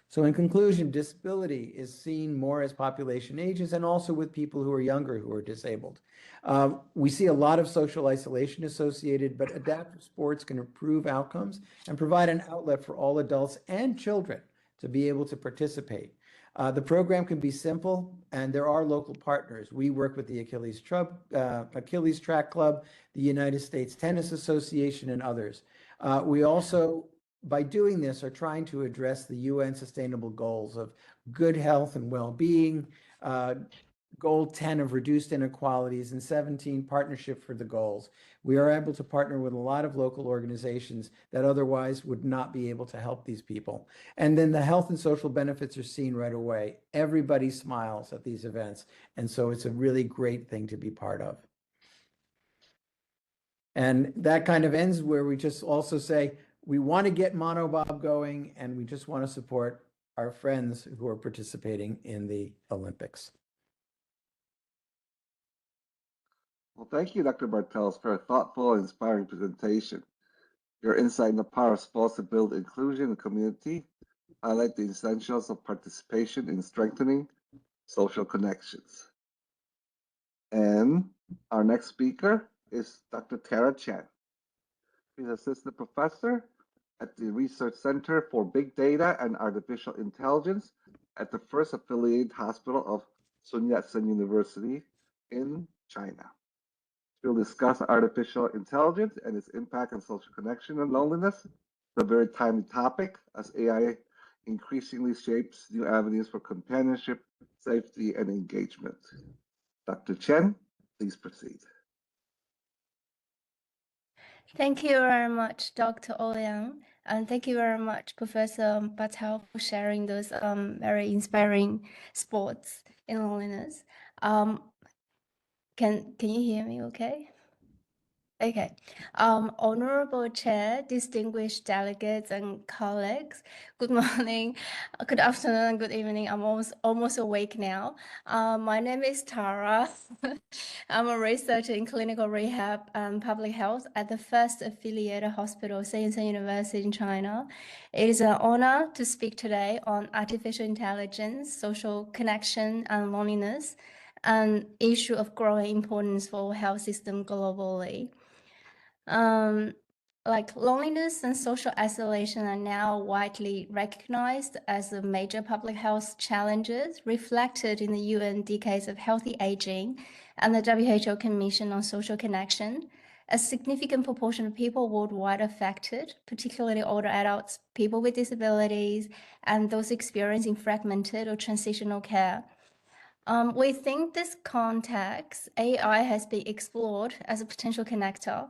S6: So in conclusion, disability is seen more as population ages and also with people who are younger who are disabled. We see a lot of social isolation associated, but adaptive sports can improve outcomes and provide an outlet for all adults and children to be able to participate. The program can be simple, and there are local partners. We work with the Achilles Track Club, the United States Tennis Association, and others. We also, by doing this, are trying to address the UN Sustainable Goals of good health and well-being, Goal 10 of reduced inequalities, and 17 partnership for the goals. We are able to partner with a lot of local organizations that otherwise would not be able to help these people. And then the health and social benefits are seen right away. Everybody smiles at these events. And so it's a really great thing to be part of. And that kind of ends where we just also say, we want to get Monobob going, and we just want to support our friends who are participating in the Olympics.
S1: Well, thank you, Dr. Bartels, for a thoughtful and inspiring presentation. Your insight in the power of sports to build inclusion in the community highlight the essentials of participation in strengthening social connections. And our next speaker is Dr. Tara Chen. She's assistant professor at the Research Center for Big Data and Artificial Intelligence at the first affiliated hospital of Sun Yat-sen University in China. She'll discuss artificial intelligence and its impact on social connection and loneliness. It's a very timely topic as AI increasingly shapes new avenues for companionship, safety, and engagement. Dr. Chen, please proceed.
S7: Thank you very much, Dr. Ouyang, and thank you very much, Professor Bartel, for sharing those very inspiring sports in loneliness. Can you hear me okay? Okay. Honorable Chair, distinguished delegates and colleagues, good morning, good afternoon, and good evening. I'm almost awake now. My name is Tara. I'm a researcher in clinical rehab and public health at the first affiliated hospital, Sun Yat-sen University in China. It is an honor to speak today on artificial intelligence, social connection, and loneliness, an issue of growing importance for health system globally. Like loneliness and social isolation are now widely recognized as the major public health challenges reflected in the UN Decades of Healthy Aging and the WHO Commission on Social Connection. A significant proportion of people worldwide affected, particularly older adults, people with disabilities, and those experiencing fragmented or transitional care. Within this context, AI has been explored as a potential connector.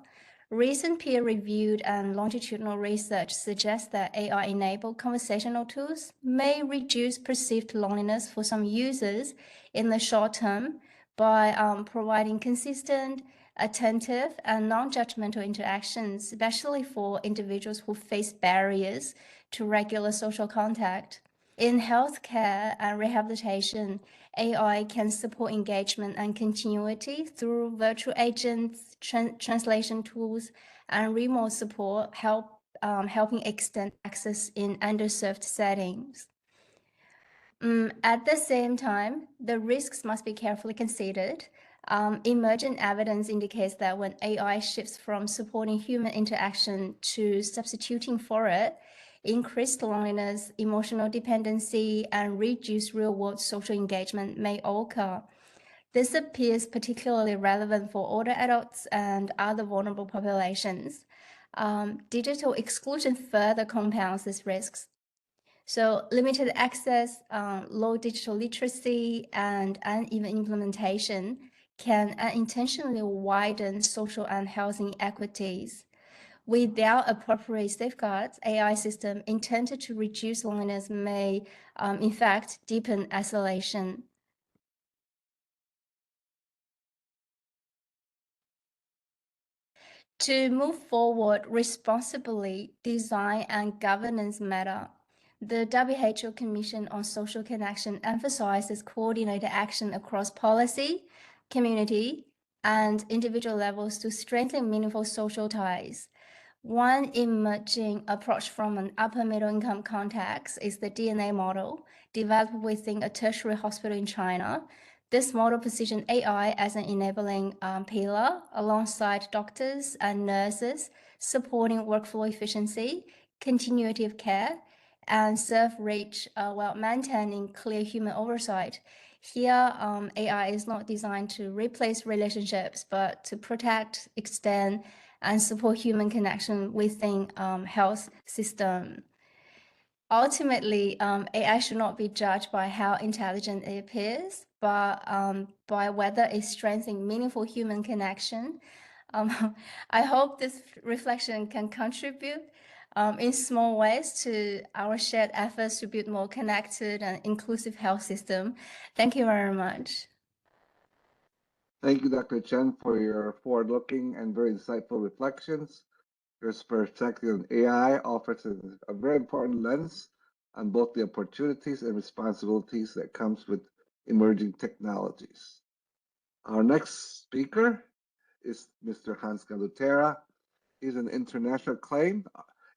S7: Recent peer-reviewed and longitudinal research suggests that AI-enabled conversational tools may reduce perceived loneliness for some users in the short term, by providing consistent, attentive, and non-judgmental interactions, especially for individuals who face barriers to regular social contact. In healthcare and rehabilitation, AI can support engagement and continuity through virtual agents, translation tools, and remote support, helping extend access in underserved settings. At the same time, the risks must be carefully considered. Emergent evidence indicates that when AI shifts from supporting human interaction to substituting for it, increased loneliness, emotional dependency, and reduced real-world social engagement may occur. This appears particularly relevant for older adults and other vulnerable populations. Digital exclusion further compounds these risks. So limited access, low digital literacy, and uneven implementation can unintentionally widen social and health inequities. Without appropriate safeguards, AI systems intended to reduce loneliness may, in fact, deepen isolation. To move forward responsibly, design and governance matter. The WHO Commission on Social Connection emphasizes coordinated action across policy, community, and individual levels to strengthen meaningful social ties. One emerging approach from an upper middle income context is the DNA model, developed within a tertiary hospital in China. This model positions AI as an enabling pillar alongside doctors and nurses, supporting workflow efficiency, continuity of care, and serve reach while maintaining clear human oversight. Here, AI is not designed to replace relationships, but to protect, extend, and support human connection within health system. Ultimately, AI should not be judged by how intelligent it appears, but by whether it strengthens meaningful human connection. I hope this reflection can contribute in small ways to our shared efforts to build more connected and inclusive health system. Thank you very much.
S1: Thank you, Dr. Chen, for your forward-looking and very insightful reflections. Your perspective on AI offers a very important lens on both the opportunities and responsibilities that comes with emerging technologies. Our next speaker is Mr. Hans Galutera. He's an international acclaimed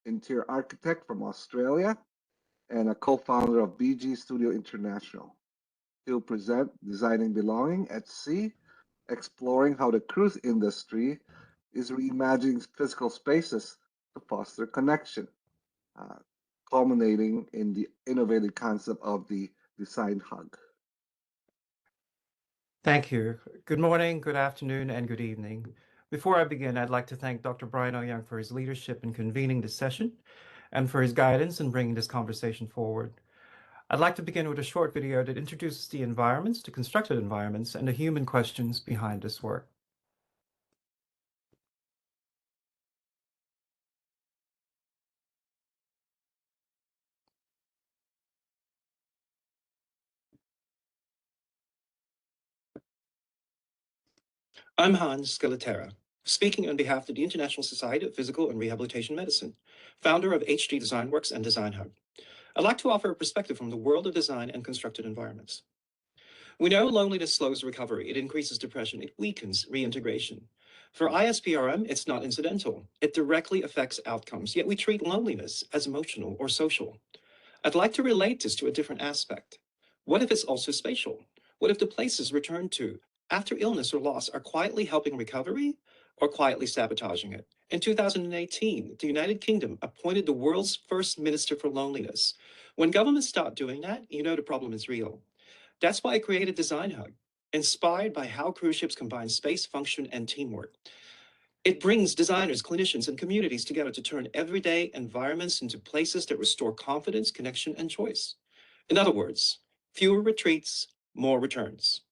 S1: interior architect from Australia and a co-founder of BG Studio International. He'll present Designing Belonging at Sea, exploring how the cruise industry is reimagining physical spaces to foster connection, culminating in the innovative concept of the design hug.
S8: Thank you. Good morning, good afternoon, and good evening. Before I begin, I'd like to thank Dr. Brian Ouyang for his leadership in convening this session and for his guidance in bringing this conversation forward. I'd like to begin with a short video that introduces the environments, the constructed environments, and the human questions behind this work. I'm Hans Galutera, speaking on behalf of the International Society of Physical and Rehabilitation Medicine, founder of HG Design Works and Design Hub. I'd like to offer a perspective from the world of design and constructed environments. We know loneliness slows recovery, it increases depression, it weakens reintegration. For ISPRM, it's not incidental. It directly affects outcomes, yet we treat loneliness as emotional or social. I'd like to relate this to a different aspect. What if it's also spatial? What if the places returned to after illness or loss are quietly helping recovery or quietly sabotaging it? In 2018, the United Kingdom appointed the world's first minister for loneliness. When governments start doing that, you know the problem is real. That's why I created Design Hub, inspired by how cruise ships combine space, function, and teamwork. It brings designers, clinicians, and communities together to turn everyday environments into places that restore confidence, connection, and choice. In other words, fewer retreats, more returns.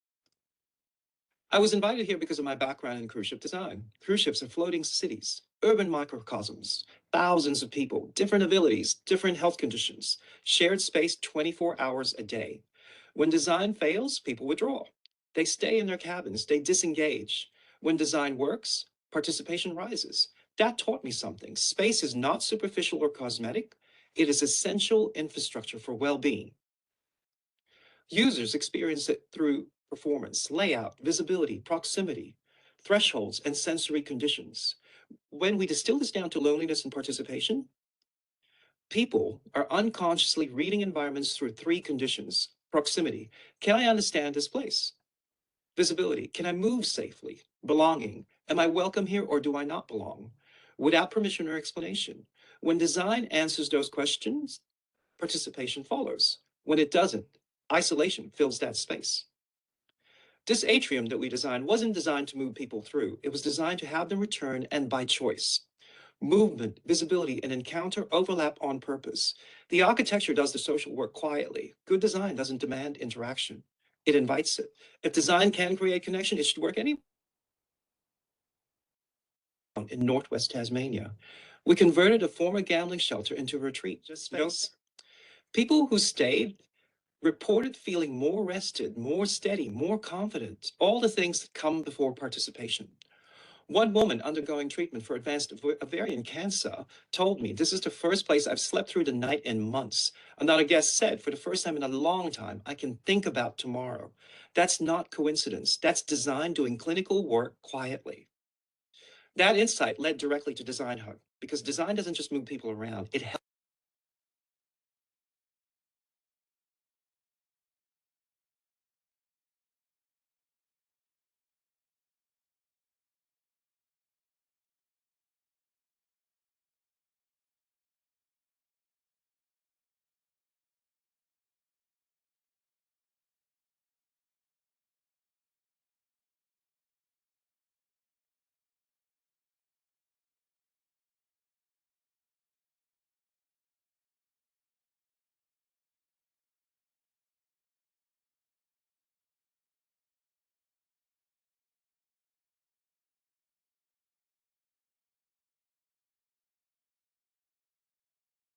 S8: I was invited here because of my background in cruise ship design. Cruise ships are floating cities, urban microcosms, thousands of people, different abilities, different health conditions, shared space 24 hours a day. When design fails, people withdraw. They stay in their cabins, they disengage. When design works, participation rises. That taught me something. Space is not superficial or cosmetic. It is essential infrastructure for well-being. Users experience it through performance, layout, visibility, proximity, thresholds, and sensory conditions. When we distill this down to loneliness and participation, people are unconsciously reading environments through three conditions. Proximity. Can I understand this place? Visibility. Can I move safely? Belonging. Am I welcome here or do I not belong? Without permission or explanation. When design answers those questions, participation follows. When it doesn't, isolation fills that space. This atrium that we designed wasn't designed to move people through. It was designed to have them return and by choice. Movement, visibility, and encounter overlap on purpose. The architecture does the social work quietly. Good design doesn't demand interaction. It invites it. If design can create connection, it should work anywhere. In Northwest Tasmania, we converted a former gambling shelter into a retreat. People who stayed reported feeling more rested, more steady, more confident, all the things that come before participation. One woman undergoing treatment for advanced ovarian cancer told me, "This is the first place I've slept through the night in months." Another guest said, "For the first time in a long time, I can think about tomorrow." That's not coincidence. That's design doing clinical work quietly. That insight led directly to Design Hub, because design doesn't just move people around, it helps.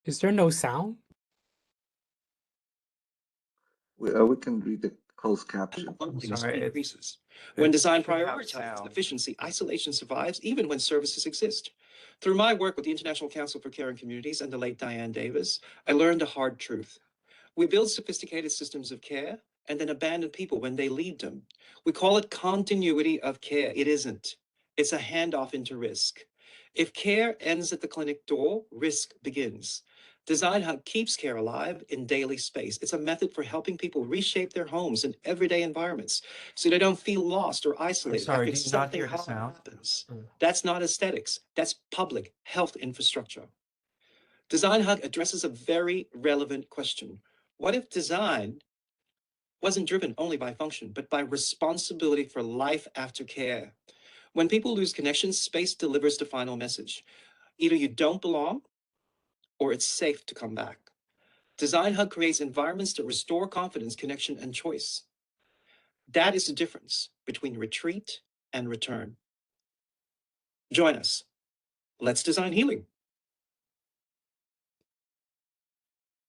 S4: Is there no sound?
S1: We can read the closed caption.
S8: Increases. When design prioritizes efficiency, isolation survives even when services exist. Through my work with the International Council for Care and Communities and the late Diane Davis, I learned a hard truth. We build sophisticated systems of care and then abandon people when they leave them. We call it continuity of care. It isn't. It's a handoff into risk. If care ends at the clinic door, risk begins. Design Hub keeps care alive in daily space. It's a method for helping people reshape their homes and everyday environments so they don't feel lost or isolated.
S9: sorry,
S8: after
S9: do you not
S8: something
S9: hear the
S8: hard
S9: sound?
S8: happens. That's not aesthetics. That's public health infrastructure. Design Hub addresses a very relevant question. What if design wasn't driven only by function, but by responsibility for life after care? When people lose connections, space delivers the final message. Either you don't belong, or it's safe to come back. Design Hub creates environments that restore confidence, connection, and choice. That is the difference between retreat and return. Join us. Let's design healing.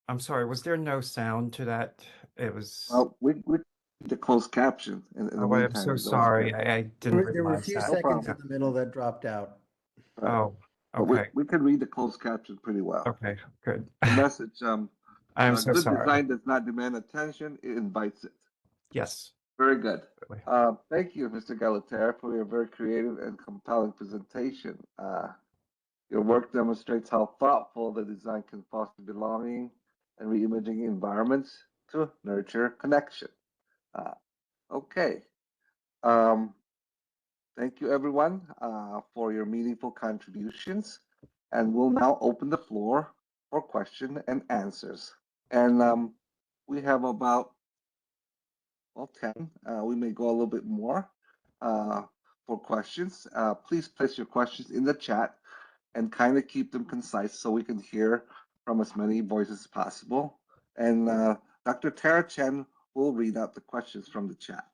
S9: I'm sorry, was there no sound to that? It was.
S1: Well, we the closed caption in the
S9: Oh,
S1: meantime.
S9: I'm so
S1: Those
S9: sorry.
S1: are-
S9: I didn't
S6: There were a
S9: realize
S6: few
S9: that.
S1: No
S6: seconds
S1: problem.
S6: in the middle that dropped out.
S9: Oh,
S1: But
S9: okay.
S1: we can read the closed caption pretty well.
S9: Okay, good.
S1: The message,
S9: I'm so
S1: good
S9: sorry.
S1: design does not demand attention, it invites it.
S9: Yes.
S1: Very good.
S9: Really.
S1: Thank you, Mr. Galatera, for your very creative and compelling presentation. Your work demonstrates how thoughtful the design can foster belonging and reimaging environments to nurture connection. Okay. Thank you, everyone, for your meaningful contributions. And we'll now open the floor for question and answers. And we have about, well, 10. We may go a little bit more for questions. Please place your questions in the chat and kind of keep them concise so we can hear from as many voices as possible. And Dr. Tara Chen will read out the questions from the chat.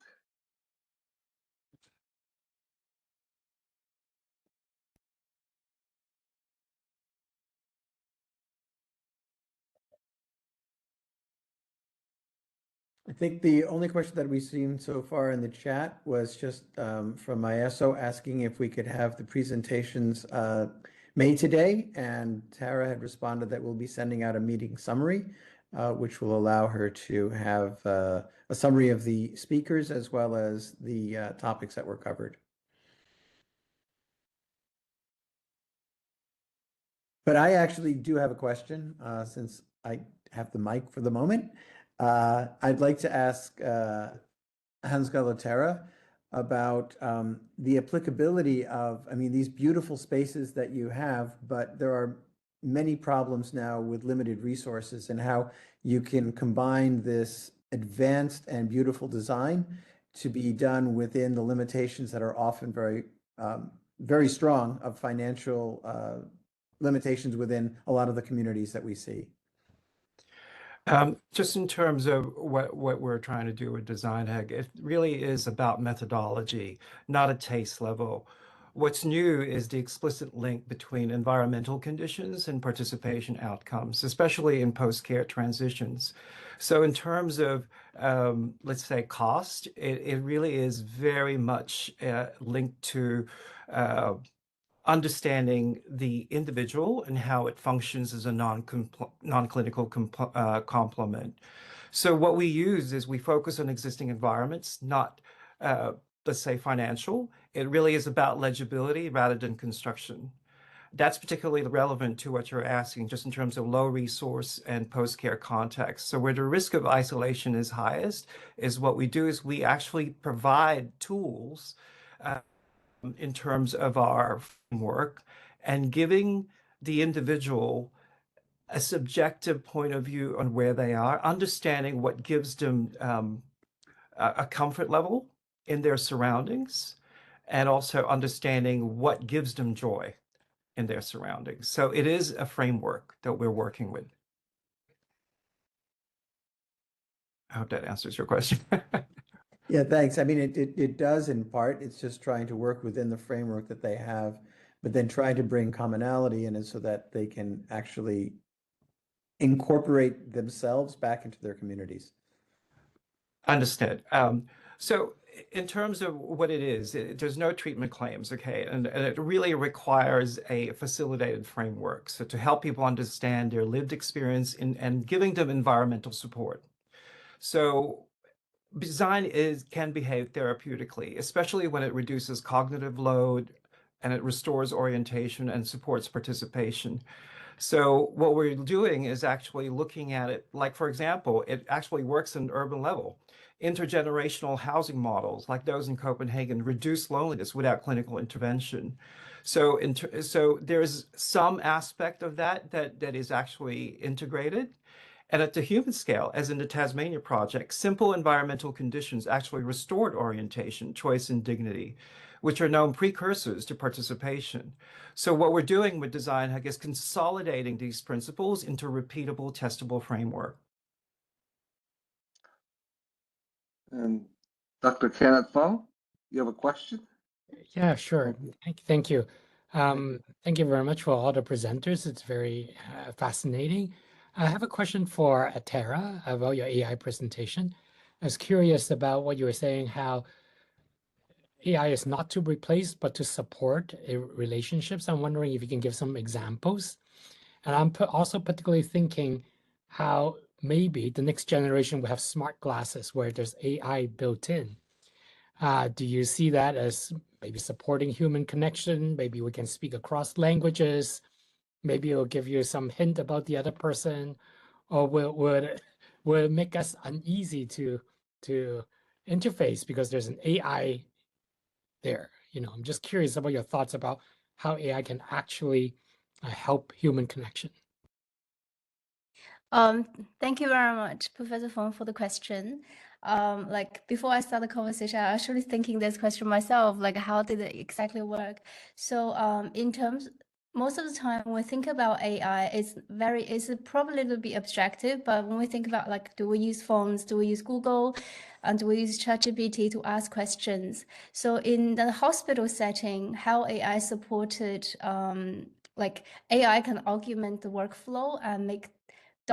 S6: I think the only question that we've seen so far in the chat was just from ISO asking if we could have the presentations made today. And Tara had responded that we'll be sending out a meeting summary, which will allow her to have a summary of the speakers as well as the topics that were covered. But I actually do have a question since I have the mic for the moment. I'd like to ask Hans Galatera about the applicability of, I mean, these beautiful spaces that you have, but there are many problems now with limited resources, and how you can combine this advanced and beautiful design to be done within the limitations that are often very strong of financial limitations within a lot of the communities that we see.
S9: Just in terms of what we're trying to do with Design Hug, it really is about methodology, not a taste level. What's new is the explicit link between environmental conditions and participation outcomes, especially in post-care transitions. So in terms of, let's say, cost, it really is very much linked to understanding the individual and how it functions as a non-clinical complement. So what we use is we focus on existing environments, not, let's say, financial. It really is about legibility rather than construction. That's particularly relevant to what you're asking, just in terms of low resource and post-care context. So where the risk of isolation is highest is what we do is we actually provide tools in terms of our framework and giving the individual a subjective point of view on where they are, understanding what gives them a comfort level in their surroundings, and also understanding what gives them joy in their surroundings. So it is a framework that we're working with. I hope that answers your question.
S6: Yeah, thanks. I mean, it does in part. It's just trying to work within the framework that they have, but then trying to bring commonality in it so that they can actually incorporate themselves back into their communities.
S9: Understood. So in terms of what it is, there's no treatment claims, okay? And it really requires a facilitated framework. So to help people understand their lived experience and giving them environmental support. So design can behave therapeutically, especially when it reduces cognitive load and it restores orientation and supports participation. So what we're doing is actually looking at it, like, for example, it actually works in urban level. Intergenerational housing models like those in Copenhagen reduce loneliness without clinical intervention. So, so there's some aspect of that is actually integrated. And at the human scale, as in the Tasmania project, simple environmental conditions actually restored orientation, choice, and dignity, which are known precursors to participation. So what we're doing with Design Hug is consolidating these principles into a repeatable, testable framework.
S1: And Dr. Kenneth Fong, you have a question?
S4: Yeah, sure. Thank you. Thank you very much for all the presenters. It's very fascinating. I have a question for Tara about your AI presentation. I was curious about what you were saying, how AI is not to replace, but to support relationships. I'm wondering if you can give some examples. And I'm also particularly thinking how maybe the next generation will have smart glasses where there's AI built in. Do you see that as maybe supporting human connection? Maybe we can speak across languages. Maybe it'll give you some hint about the other person, or will it make us uneasy to interface because there's an AI there? You know, I'm just curious about your thoughts about how AI can actually help human connection.
S7: Thank you very much, Professor Fong, for the question. Like before I start the conversation, I was actually thinking this question myself, like how did it exactly work? So in terms, most of the time when we think about AI, it's probably a little bit abstractive, but when we think about like, do we use phones, do we use Google, and do we use ChatGPT to ask questions? So in the hospital setting, how AI supported, like AI can augment the workflow and make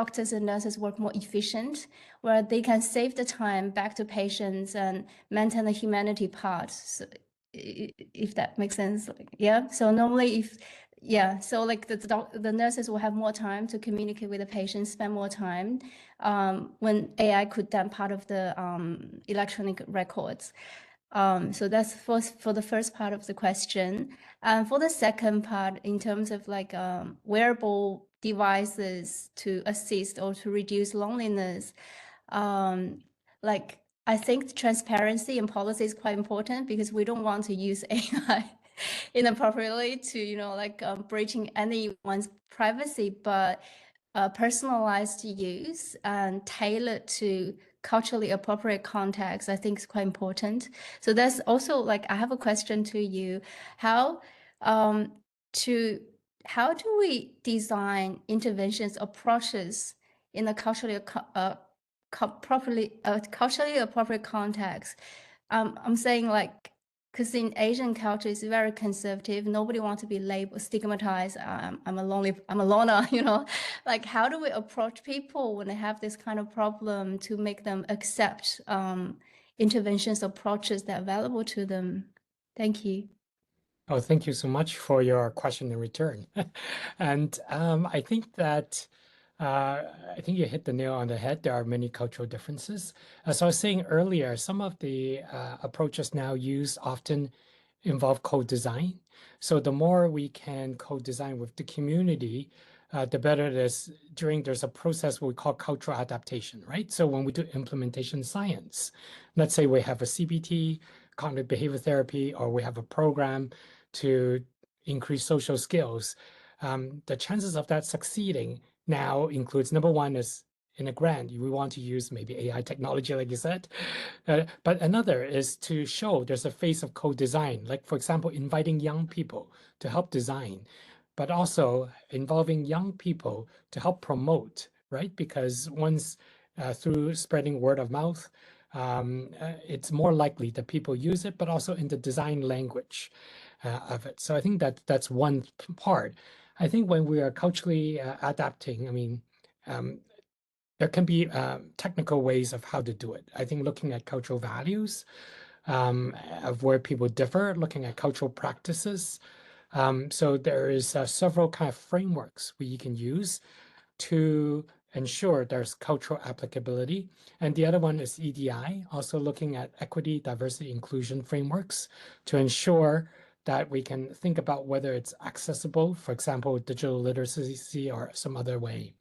S7: doctors and nurses work more efficient, where they can save the time back to patients and maintain the humanity part. So, if that makes sense, yeah. So normally, so like the nurses will have more time to communicate with the patients, spend more time, when AI could done part of the electronic records. So that's for the first part of the question. For the second part, in terms of like wearable devices to assist or to reduce loneliness, like I think transparency and policy is quite important, because we don't want to use AI inappropriately to breaching anyone's privacy, but personalized use and tailored to culturally appropriate context, I think is quite important. So that's also like, I have a question to you. How do we design interventions approaches in a culturally appropriate context? I'm saying like, because in Asian culture, it's very conservative. Nobody wants to be labeled, stigmatized. I'm a loner, Like, how do we approach people when they have this kind of problem to make them accept interventions, approaches that are available to them? Thank you.
S4: Oh, thank you so much for your question in return. And I think that I think you hit the nail on the head. There are many cultural differences. As I was saying earlier, some of the approaches now used often involve co-design. So the more we can co-design with the community, the better it is. There's a process we call cultural adaptation, right? So when we do implementation science, let's say we have a CBT, cognitive behavior therapy, or we have a program to increase social skills, the chances of that succeeding now includes, number one is in a grant, we want to use maybe AI technology, like you said. But another is to show there's a phase of co-design, like, for example, inviting young people to help design, but also involving young people to help promote, right? Because once through spreading word of mouth, it's more likely that people use it, but also in the design language of it. So I think that's one part. I think when we are culturally adapting, I mean, there can be technical ways of how to do it. I think looking at cultural values of where people differ, looking at cultural practices. So there is several kind of frameworks we can use to ensure there's cultural applicability. And the other one is EDI, also looking at equity, diversity, inclusion frameworks to ensure that we can think about whether it's accessible, for example, digital literacy or some other way,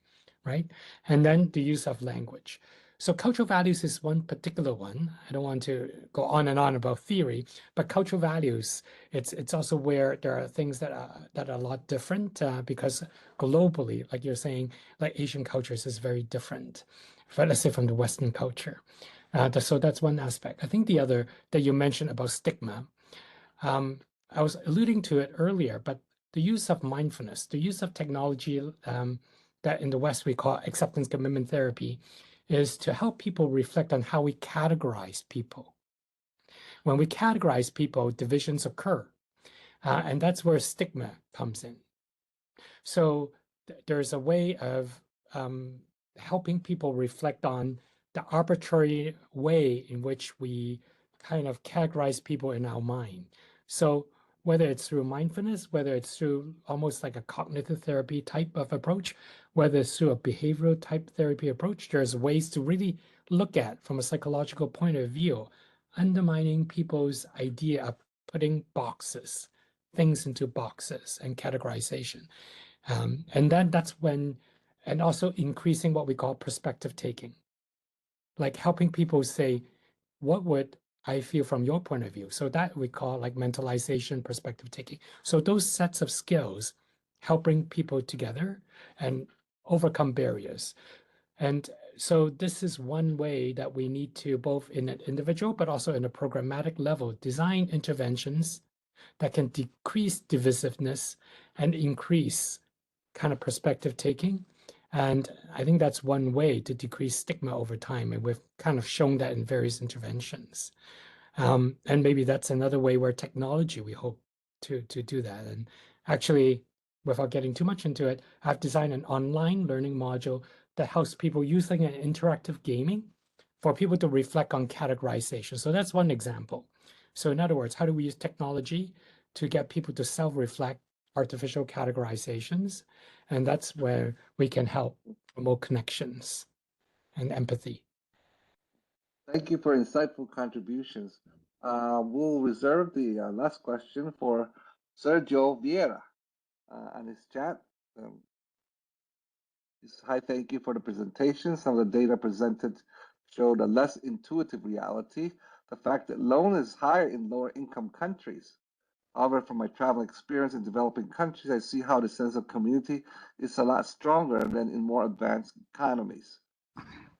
S4: right? And then the use of language. So cultural values is one particular one. I don't want to go on and on about theory, but cultural values, it's also where there are things that are a lot different because globally, like you're saying, like Asian cultures is very different, let's say from the Western culture. So that's one aspect. I think the other that you mentioned about stigma, I was alluding to it earlier, but the use of mindfulness, the use of technology that in the West we call acceptance commitment therapy, is to help people reflect on how we categorize people. When we categorize people, divisions occur, and that's where stigma comes in. So there's a way of helping people reflect on the arbitrary way in which we kind of categorize people in our mind. So whether it's through mindfulness, whether it's through almost like a cognitive therapy type of approach, whether it's through a behavioral type therapy approach, there's ways to really look at, from a psychological point of view, undermining people's idea of putting boxes, things into boxes and categorization. And then that's when, and also increasing what we call perspective taking, like helping people say, what would I feel from your point of view? So that we call like mentalization, perspective taking. So those sets of skills help bring people together and overcome barriers. And so this is one way that we need to, both in an individual, but also in a programmatic level, design interventions that can decrease divisiveness and increase kind of perspective taking. And I think that's one way to decrease stigma over time. And we've kind of shown that in various interventions. And maybe that's another way where technology, we hope to do that. And actually, without getting too much into it, I've designed an online learning module that helps people using an interactive gaming for people to reflect on categorization. So that's one example. So in other words, how do we use technology to get people to self-reflect artificial categorizations? And that's where we can help promote connections and empathy.
S1: Thank you for insightful contributions. We'll reserve the last question for Sergio Vieira on his chat. Hi, thank you for the presentation. Some of the data presented showed a less intuitive reality. The fact that loneliness is higher in lower income countries. However, from my travel experience in developing countries, I see how the sense of community is a lot stronger than in more advanced economies.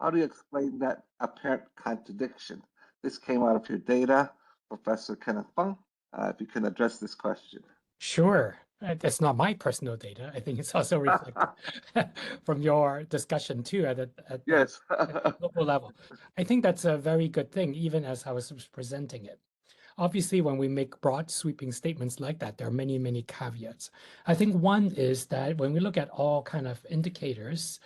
S1: How do you explain that apparent contradiction? This came out of your data, Professor Kenneth Fung. If you can address this question.
S4: Sure. That's not my personal data. I think it's also reflected from your discussion too at
S1: Yes.
S4: the local level. I think that's a very good thing, even as I was presenting it. Obviously, when we make broad sweeping statements like that, there are many, many caveats. I think one is that when we look at all kind of indicators,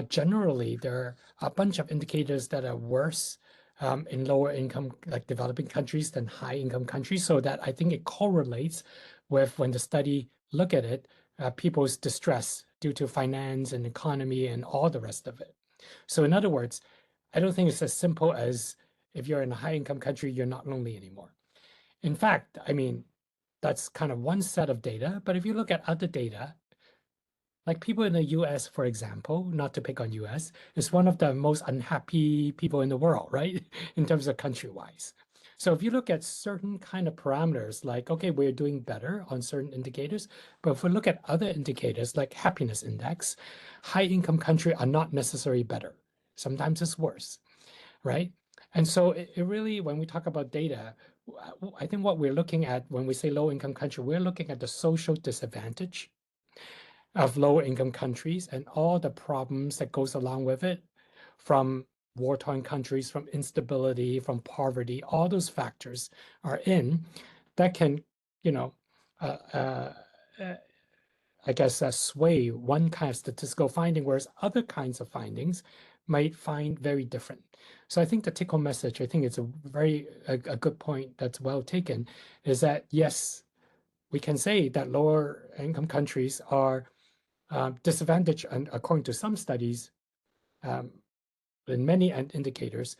S4: generally there are a bunch of indicators that are worse in lower income, like developing countries than high income countries. So that I think it correlates with when the study look at it, people's distress due to finance and economy and all the rest of it. So in other words, I don't think it's as simple as if you're in a high income country, you're not lonely anymore. In fact, I mean, that's kind of one set of data, but if you look at other data, like people in the US, for example, not to pick on US, is one of the most unhappy people in the world, right? In terms of country-wise. So if you look at certain kind of parameters, like, okay, we're doing better on certain indicators, but if we look at other indicators like happiness index, high income country are not necessarily better. Sometimes it's worse, right? And so it really, when we talk about data, I think what we're looking at when we say low income country, we're looking at the social disadvantage of lower income countries and all the problems that goes along with it, from war-torn countries, from instability, from poverty, all those factors are in that can, you know, I guess sway one kind of statistical finding, whereas other kinds of findings might find very different. So I think the take-home message, I think it's a good point that's well taken, is that yes, we can say that lower income countries are disadvantaged, and according to some studies, in many indicators,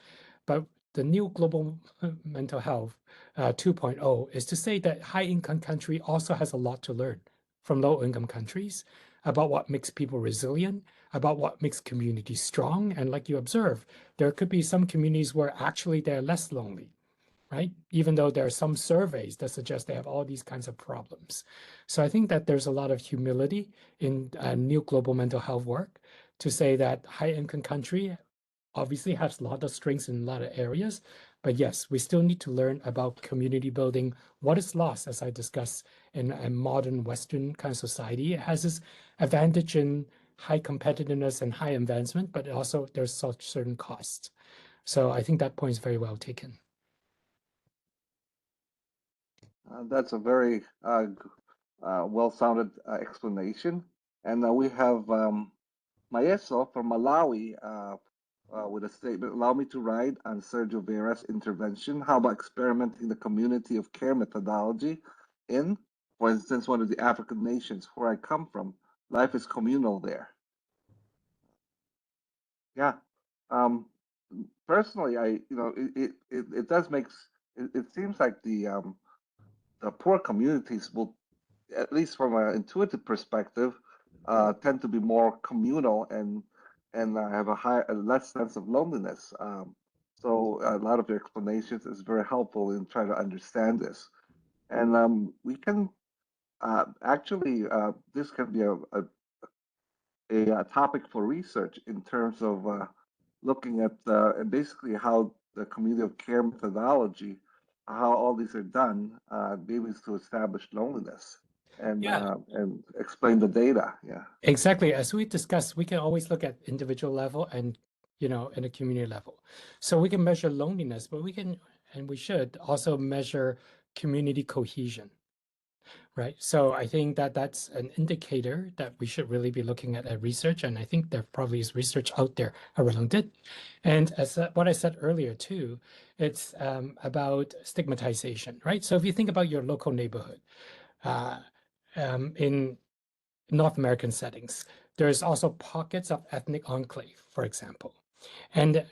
S4: but the new global mental health 2.0 is to say that high income country also has a lot to learn from low income countries about what makes people resilient, about what makes communities strong. And like you observe, there could be some communities where actually they're less lonely, right? Even though there are some surveys that suggest they have all these kinds of problems. So I think that there's a lot of humility in new global mental health work to say that high income country obviously has a lot of strengths in a lot of areas, but yes, we still need to learn about community building, what is lost, as I discussed, in a modern Western kind of society. It has this advantage in high competitiveness and high advancement, but also there's such certain costs. So I think that point is very well taken.
S1: That's a very well-sounded explanation. And we have Maeso from Malawi with a statement, allow me to write on Sergio Vera's intervention. How about experimenting the community of care methodology in, for instance, one of the African nations where I come from? Life is communal there. Yeah. Personally, it does make, it seems like the poor communities will, at least from an intuitive perspective, tend to be more communal and have a less sense of loneliness. So a lot of your explanations is very helpful in trying to understand this. And we can actually, this can be a topic for research in terms of looking at basically how the community of care methodology, how all these are done, maybe is to establish loneliness and explain the data. Yeah.
S4: Exactly. As we discussed, we can always look at individual level and, you know, in a community level. So we can measure loneliness, but we can, and we should also measure community cohesion, right? So I think that that's an indicator that we should really be looking at research, and I think there probably is research out there around it. And as what I said earlier too, it's about stigmatization, right? So if you think about your local neighborhood, in North American settings, there's also pockets of ethnic enclave, for example. And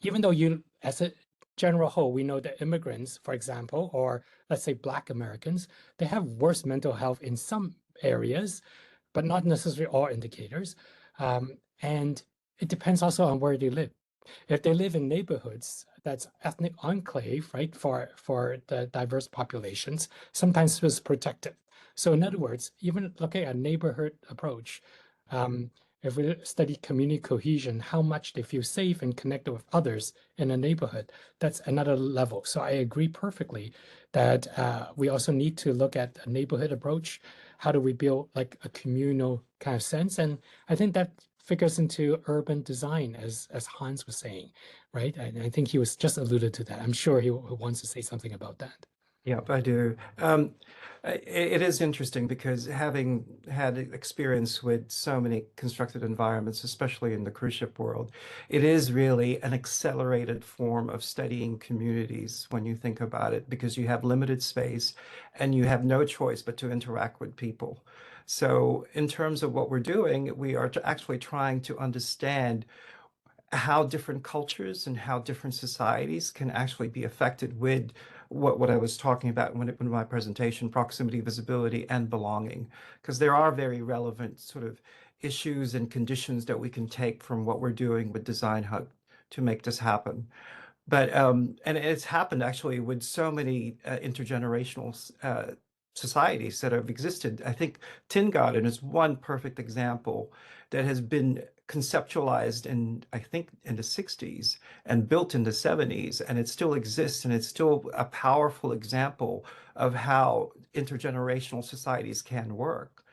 S4: even though you, as a general whole, we know that immigrants, for example, or let's say Black Americans, they have worse mental health in some areas, but not necessarily all indicators. And it depends also on where they live. If they live in neighborhoods that's ethnic enclave, right, for the diverse populations, sometimes it's protected. So in other words, even looking at a neighborhood approach, if we study community cohesion, how much they feel safe and connected with others in a neighborhood, that's another level. So I agree perfectly that we also need to look at a neighborhood approach. How do we build like a communal kind of sense? And I think that figures into urban design, as Hans was saying, right? And I think he was just alluded to that. I'm sure he wants to say something about that.
S9: Yep, I do. It is interesting because having had experience with so many constructed environments, especially in the cruise ship world, it is really an accelerated form of studying communities when you think about it, because you have limited space and you have no choice but to interact with people. So in terms of what we're doing, we are actually trying to understand how different cultures and how different societies can actually be affected with what I was talking about in my presentation, proximity, visibility, and belonging, because there are very relevant sort of issues and conditions that we can take from what we're doing with Design Hub to make this happen. But and it's happened actually with so many intergenerational societies that have existed. I think Tin Garden is one perfect example that has been conceptualized in, I think, in the 60s and built in the 70s, and it still exists, and it's still a powerful example of how intergenerational societies can work.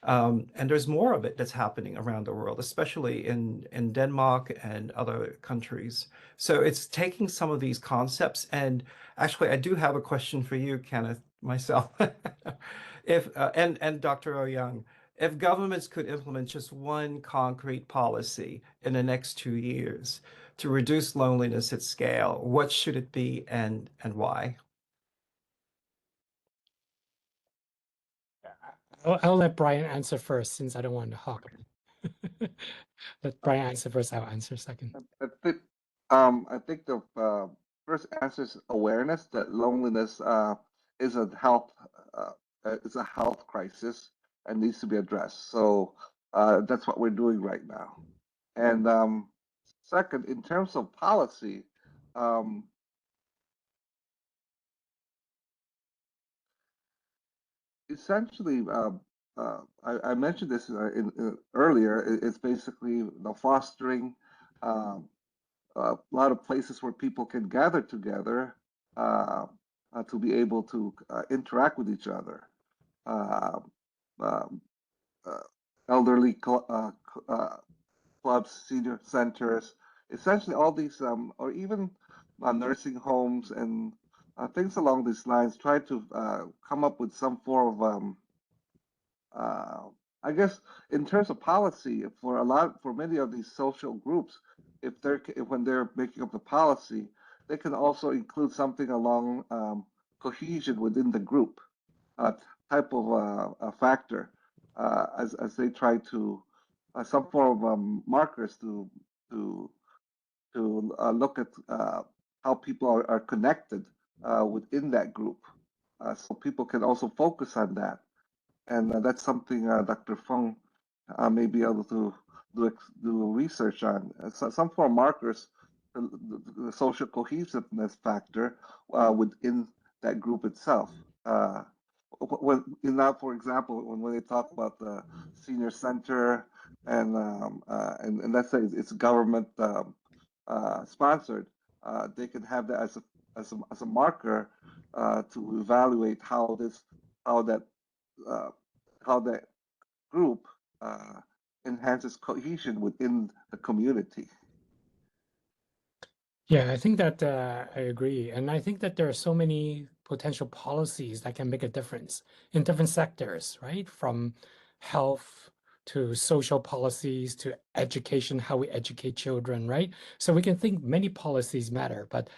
S9: And there's more of it that's happening around the world, especially in Denmark and other countries. So it's taking some of these concepts. And actually, I do have a question for you, Kenneth, myself. If and Dr. Ouyang, if governments could implement just one concrete policy in the next 2 years to reduce loneliness at scale, what should it be and why?
S4: I'll let Brian answer first, since I don't want to hog. Let Brian answer first. I'll answer second.
S1: I think the first answer is awareness that loneliness is a health crisis and needs to be addressed. So that's what we're doing right now. And second, in terms of policy, essentially, I mentioned this earlier. It's basically fostering a lot of places where people can gather together to be able to interact with each other. Um, Elderly clubs, senior centers, essentially all these, or even nursing homes and things along these lines, try to come up with some form of I guess in terms of policy for many of these social groups, when they're making up the policy, they can also include something along cohesion within the group, type of a factor, as they try to some form of markers to look at how people are connected within that group, so people can also focus on that. And that's something Dr. Fung may be able to do research on. Some form of markers, the social cohesiveness factor within that group itself. For example, when they talk about the senior center and let's say it's government sponsored, they can have that as a marker to evaluate how that uh, how that group enhances cohesion within the community.
S4: Yeah, I think that I agree. And I think that there are so many potential policies that can make a difference in different sectors, right? From health to social policies to education, how we educate children, right? So we can think many policies matter, but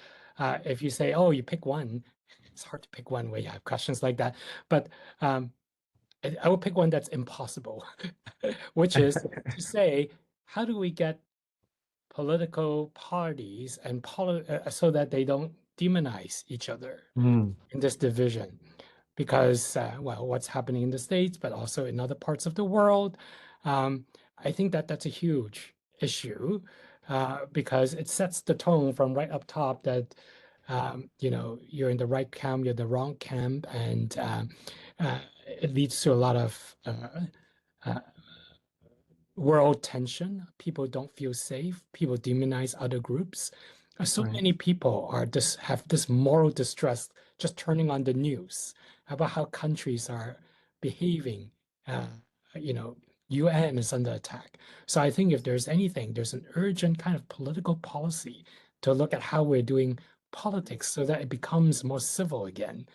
S4: if you say, oh, you pick one, it's hard to pick one where you have questions like that. But I would pick one that's impossible, which is to say, how do we get political parties and so that they don't demonize each other
S9: Mm,
S4: in this division? Because, well, what's happening in the States, but also in other parts of the world, I think that that's a huge issue because it sets the tone from right up top that, you know, you're in the right camp, you're in the wrong camp, and it leads to a lot of uh, world tension. People don't feel safe. People demonize other groups. So
S9: right.
S4: many people are have this moral distress just turning on the news about how countries are behaving. You know, UN is under attack. So I think if there's anything, there's an urgent kind of political policy to look at how we're doing politics so that it becomes more civil again.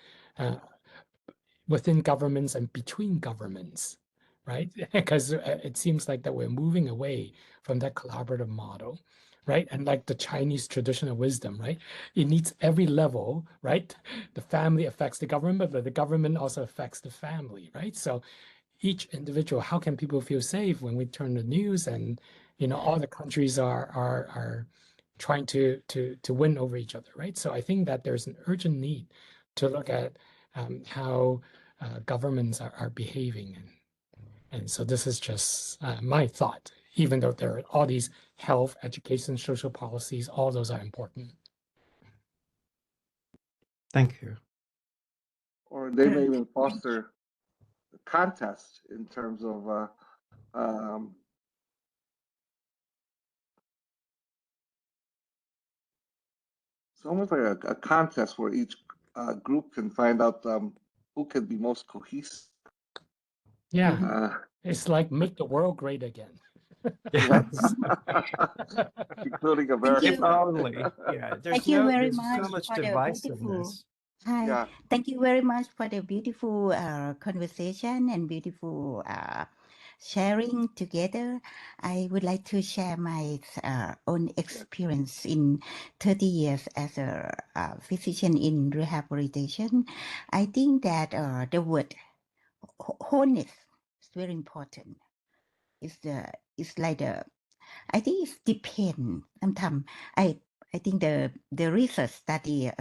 S4: Within governments and between governments, right? Because it seems like that we're moving away from that collaborative model, right? And like the Chinese traditional wisdom, right? It needs every level, right? The family affects the government, but the government also affects the family, right? So each individual, how can people feel safe when we turn the news and, you know, all the countries are trying to win over each other, right? So I think that there's an urgent need to look at how governments are behaving. And so this is just my thought, even though there are all these health, education, social policies, all those are important.
S9: Thank you.
S1: Or they may
S3: Great.
S1: even foster contest in terms of it's almost like a contest where each group can find out who can be most cohesive.
S4: Yeah, it's like make the world great again.
S1: Yes, including
S5: Thank
S1: America.
S9: If
S5: you.
S9: only. Yeah.
S5: Thank you very
S9: There's
S5: much
S9: so much
S5: for the beautiful.
S9: divisiveness.
S5: Hi.
S1: Yeah.
S5: Thank you very much for the beautiful conversation and beautiful sharing together. I would like to share my own experience in 30 years as a physician in rehabilitation. I think that the word wholeness is very important. It's like the I think it depends. Sometimes I think the research study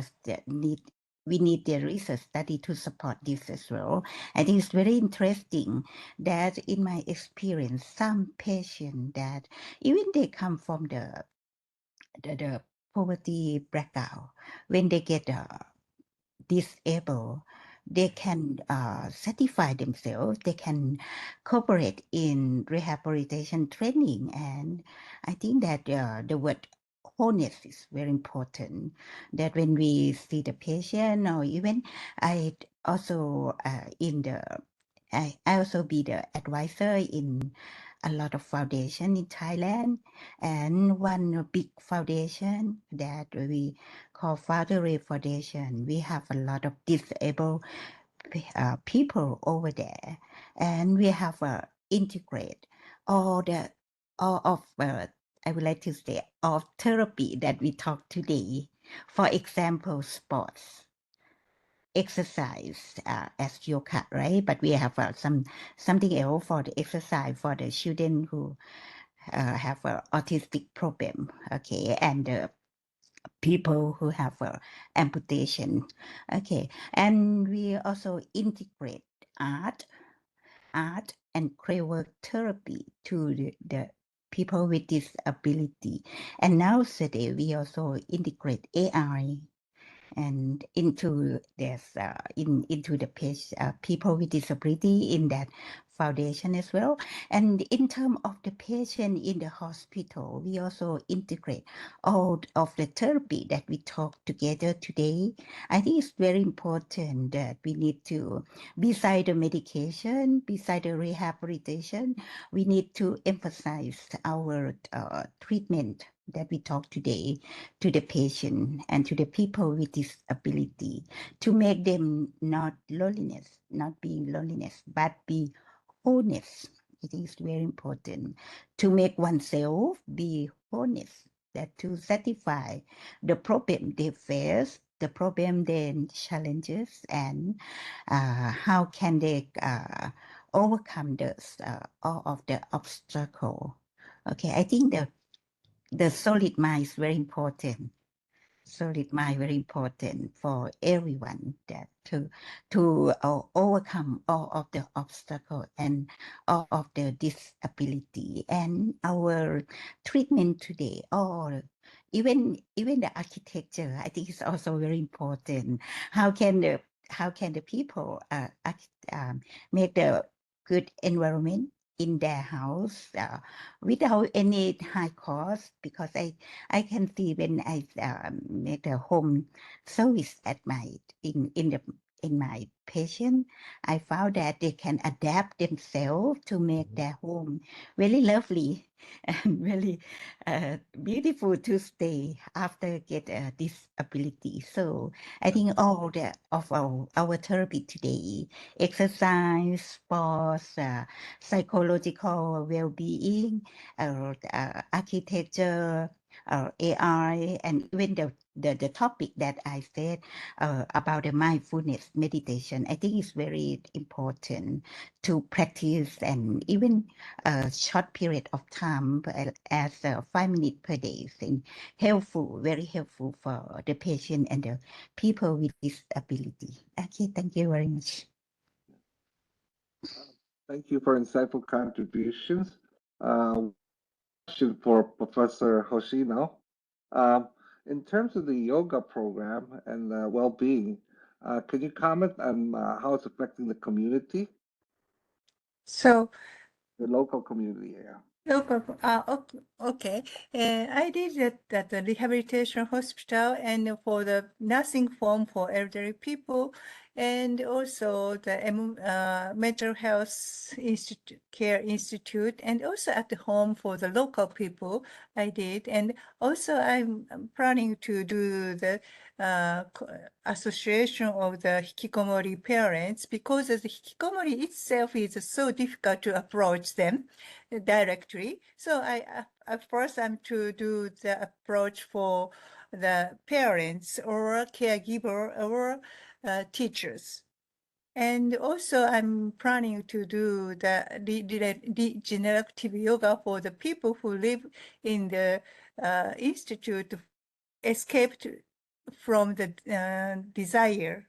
S5: we need the research study to support this as well. I think it's very interesting that in my experience, some patients that even they come from the poverty background, when they get disabled, they can certify themselves, they can cooperate in rehabilitation training. And I think that the word wholeness is very important, that when we see the patient, or even I also I also be the advisor in a lot of foundation in Thailand, and one big foundation that we called Fatherly Foundation. We have a lot of disabled people over there, and we have integrate all of I would like to say of therapy that we talk today. For example, sports, exercise as yoga, right? But we have something else for the exercise for the children who have an autistic problem, okay, and people who have amputation, okay, and we also integrate art and creative therapy to the people with disability, and nowadays we also integrate AI and into this into the people with disability in that foundation as well. And in terms of the patient in the hospital, we also integrate all of the therapy that we talk together today. I think it's very important that we need to, beside the medication, beside the rehabilitation, we need to emphasize our treatment that we talk today to the patient and to the people with disability to make them not being loneliness, but be wholeness. It is very important to make oneself be honest, that to satisfy the problem they face, the problem then challenges, and how can they overcome those all of the obstacle. Okay, I think the solid mind is very important. Solid mind very important for everyone that to overcome all of the obstacle and all of the disability. And our treatment today, or even the architecture, I think is also very important. How can the people make the good environment in their house without any high cost? Because I can see when I make a home service at in my patient, I found that they can adapt themselves to make their home very lovely and really beautiful to stay after get a disability. So I think all of our therapy today, exercise, sports, psychological well-being, architecture, AI, and even the topic that I said about the mindfulness meditation, I think is very important to practice, and even a short period of time as 5 minutes per day is helpful, very helpful for the patient and the people with disability. Okay, thank you very much.
S1: Thank you for insightful contributions. Question for Professor Hoshino. In terms of the yoga program and well-being, can you comment on how it's affecting the community,
S3: So,
S1: the local community? Yeah.
S3: okay. I did that at the rehabilitation hospital and for the nursing home for elderly people, and also the mental health care institute, and also at the home for the local people. I did, and also I'm planning to do the association of the hikikomori parents, because the hikikomori itself is so difficult to approach them directly. So at first I'm to do the approach for the parents or caregiver or teachers. And also I'm planning to do the regenerative yoga for the people who live in the institute, escaped from the desire.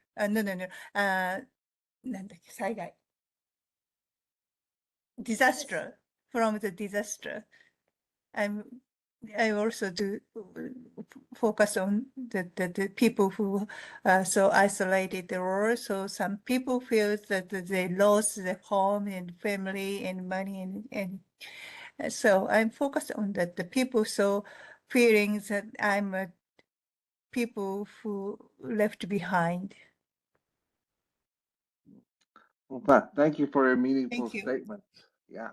S3: Disaster, from the disaster. I also do focus on the people who are so isolated, or so some people feel that they lost their home and family and money, and so I'm focused on the people, so feeling that I'm a people who left behind.
S1: Well, thank you for your meaningful
S3: Thank you.
S1: statement. Yeah.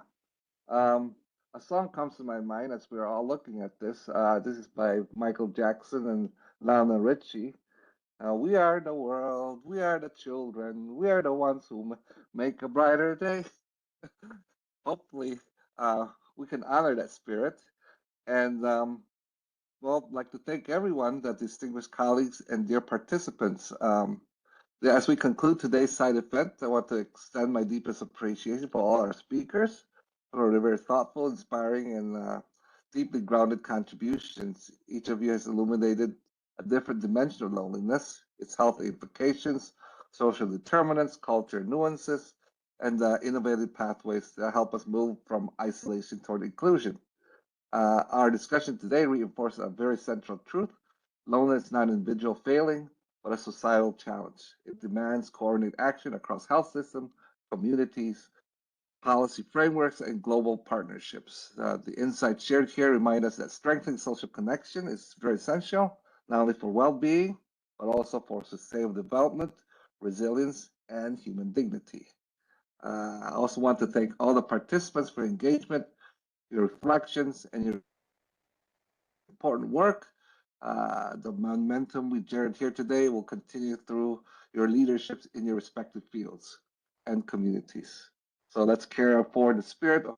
S1: A song comes to my mind as we're all looking at this. This is by Michael Jackson and Lionel Richie. We are the world, we are the children, we are the ones who make a brighter day. Hopefully, we can honor that spirit. And, well, I'd like to thank everyone, the distinguished colleagues and dear participants. As we conclude today's side event, I want to extend my deepest appreciation for all our speakers for their very thoughtful, inspiring, and deeply grounded contributions. Each of you has illuminated a different dimension of loneliness, its health implications, social determinants, culture nuances, and innovative pathways that help us move from isolation toward inclusion. Our discussion today reinforces a very central truth. Loneliness is not an individual failing, but a societal challenge. It demands coordinated action across health systems, communities, policy frameworks, and global partnerships. The insights shared here remind us that strengthening social connection is very essential, not only for well-being, but also for sustainable development, resilience, and human dignity. I also want to thank all the participants for engagement, your reflections, and your important work. The momentum we shared here today will continue through your leaderships in your respective fields and communities. So let's carry forward the spirit of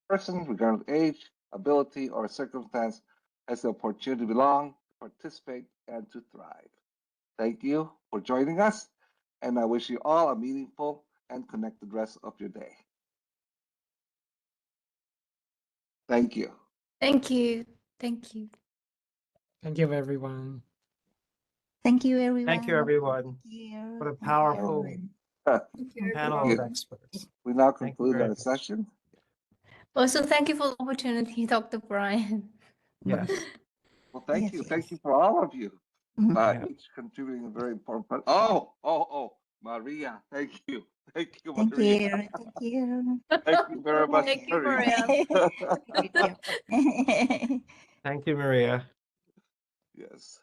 S1: person, regardless of age, ability, or circumstance, has the opportunity to belong, to participate, and to thrive. Thank you for joining us, and I wish you all a meaningful and connected rest of your day. Thank you.
S7: Thank you. Thank you.
S4: Thank you, everyone.
S5: Thank you, everyone.
S9: Thank you, everyone.
S5: Thank you.
S9: What a
S5: Thank you,
S9: powerful
S5: everyone.
S3: Thank you,
S9: panel of
S3: everyone.
S9: experts.
S1: We now
S9: Thank you
S1: conclude
S9: very
S1: our
S9: much.
S1: session.
S7: Also, thank you for the opportunity, Dr. Brian.
S9: Yes.
S1: Well, thank
S5: Yes,
S1: you.
S5: yes.
S1: Thank you for all of you,
S5: Mhm.
S9: Yeah.
S1: each contributing a very important part. Oh, Maria. Thank you. Thank you,
S5: Thank
S1: Maria.
S5: you. Thank you.
S1: Thank you very much,
S7: Thank you,
S1: Maria.
S7: Maria.
S5: Good job.
S9: Thank you, Maria.
S1: Yes.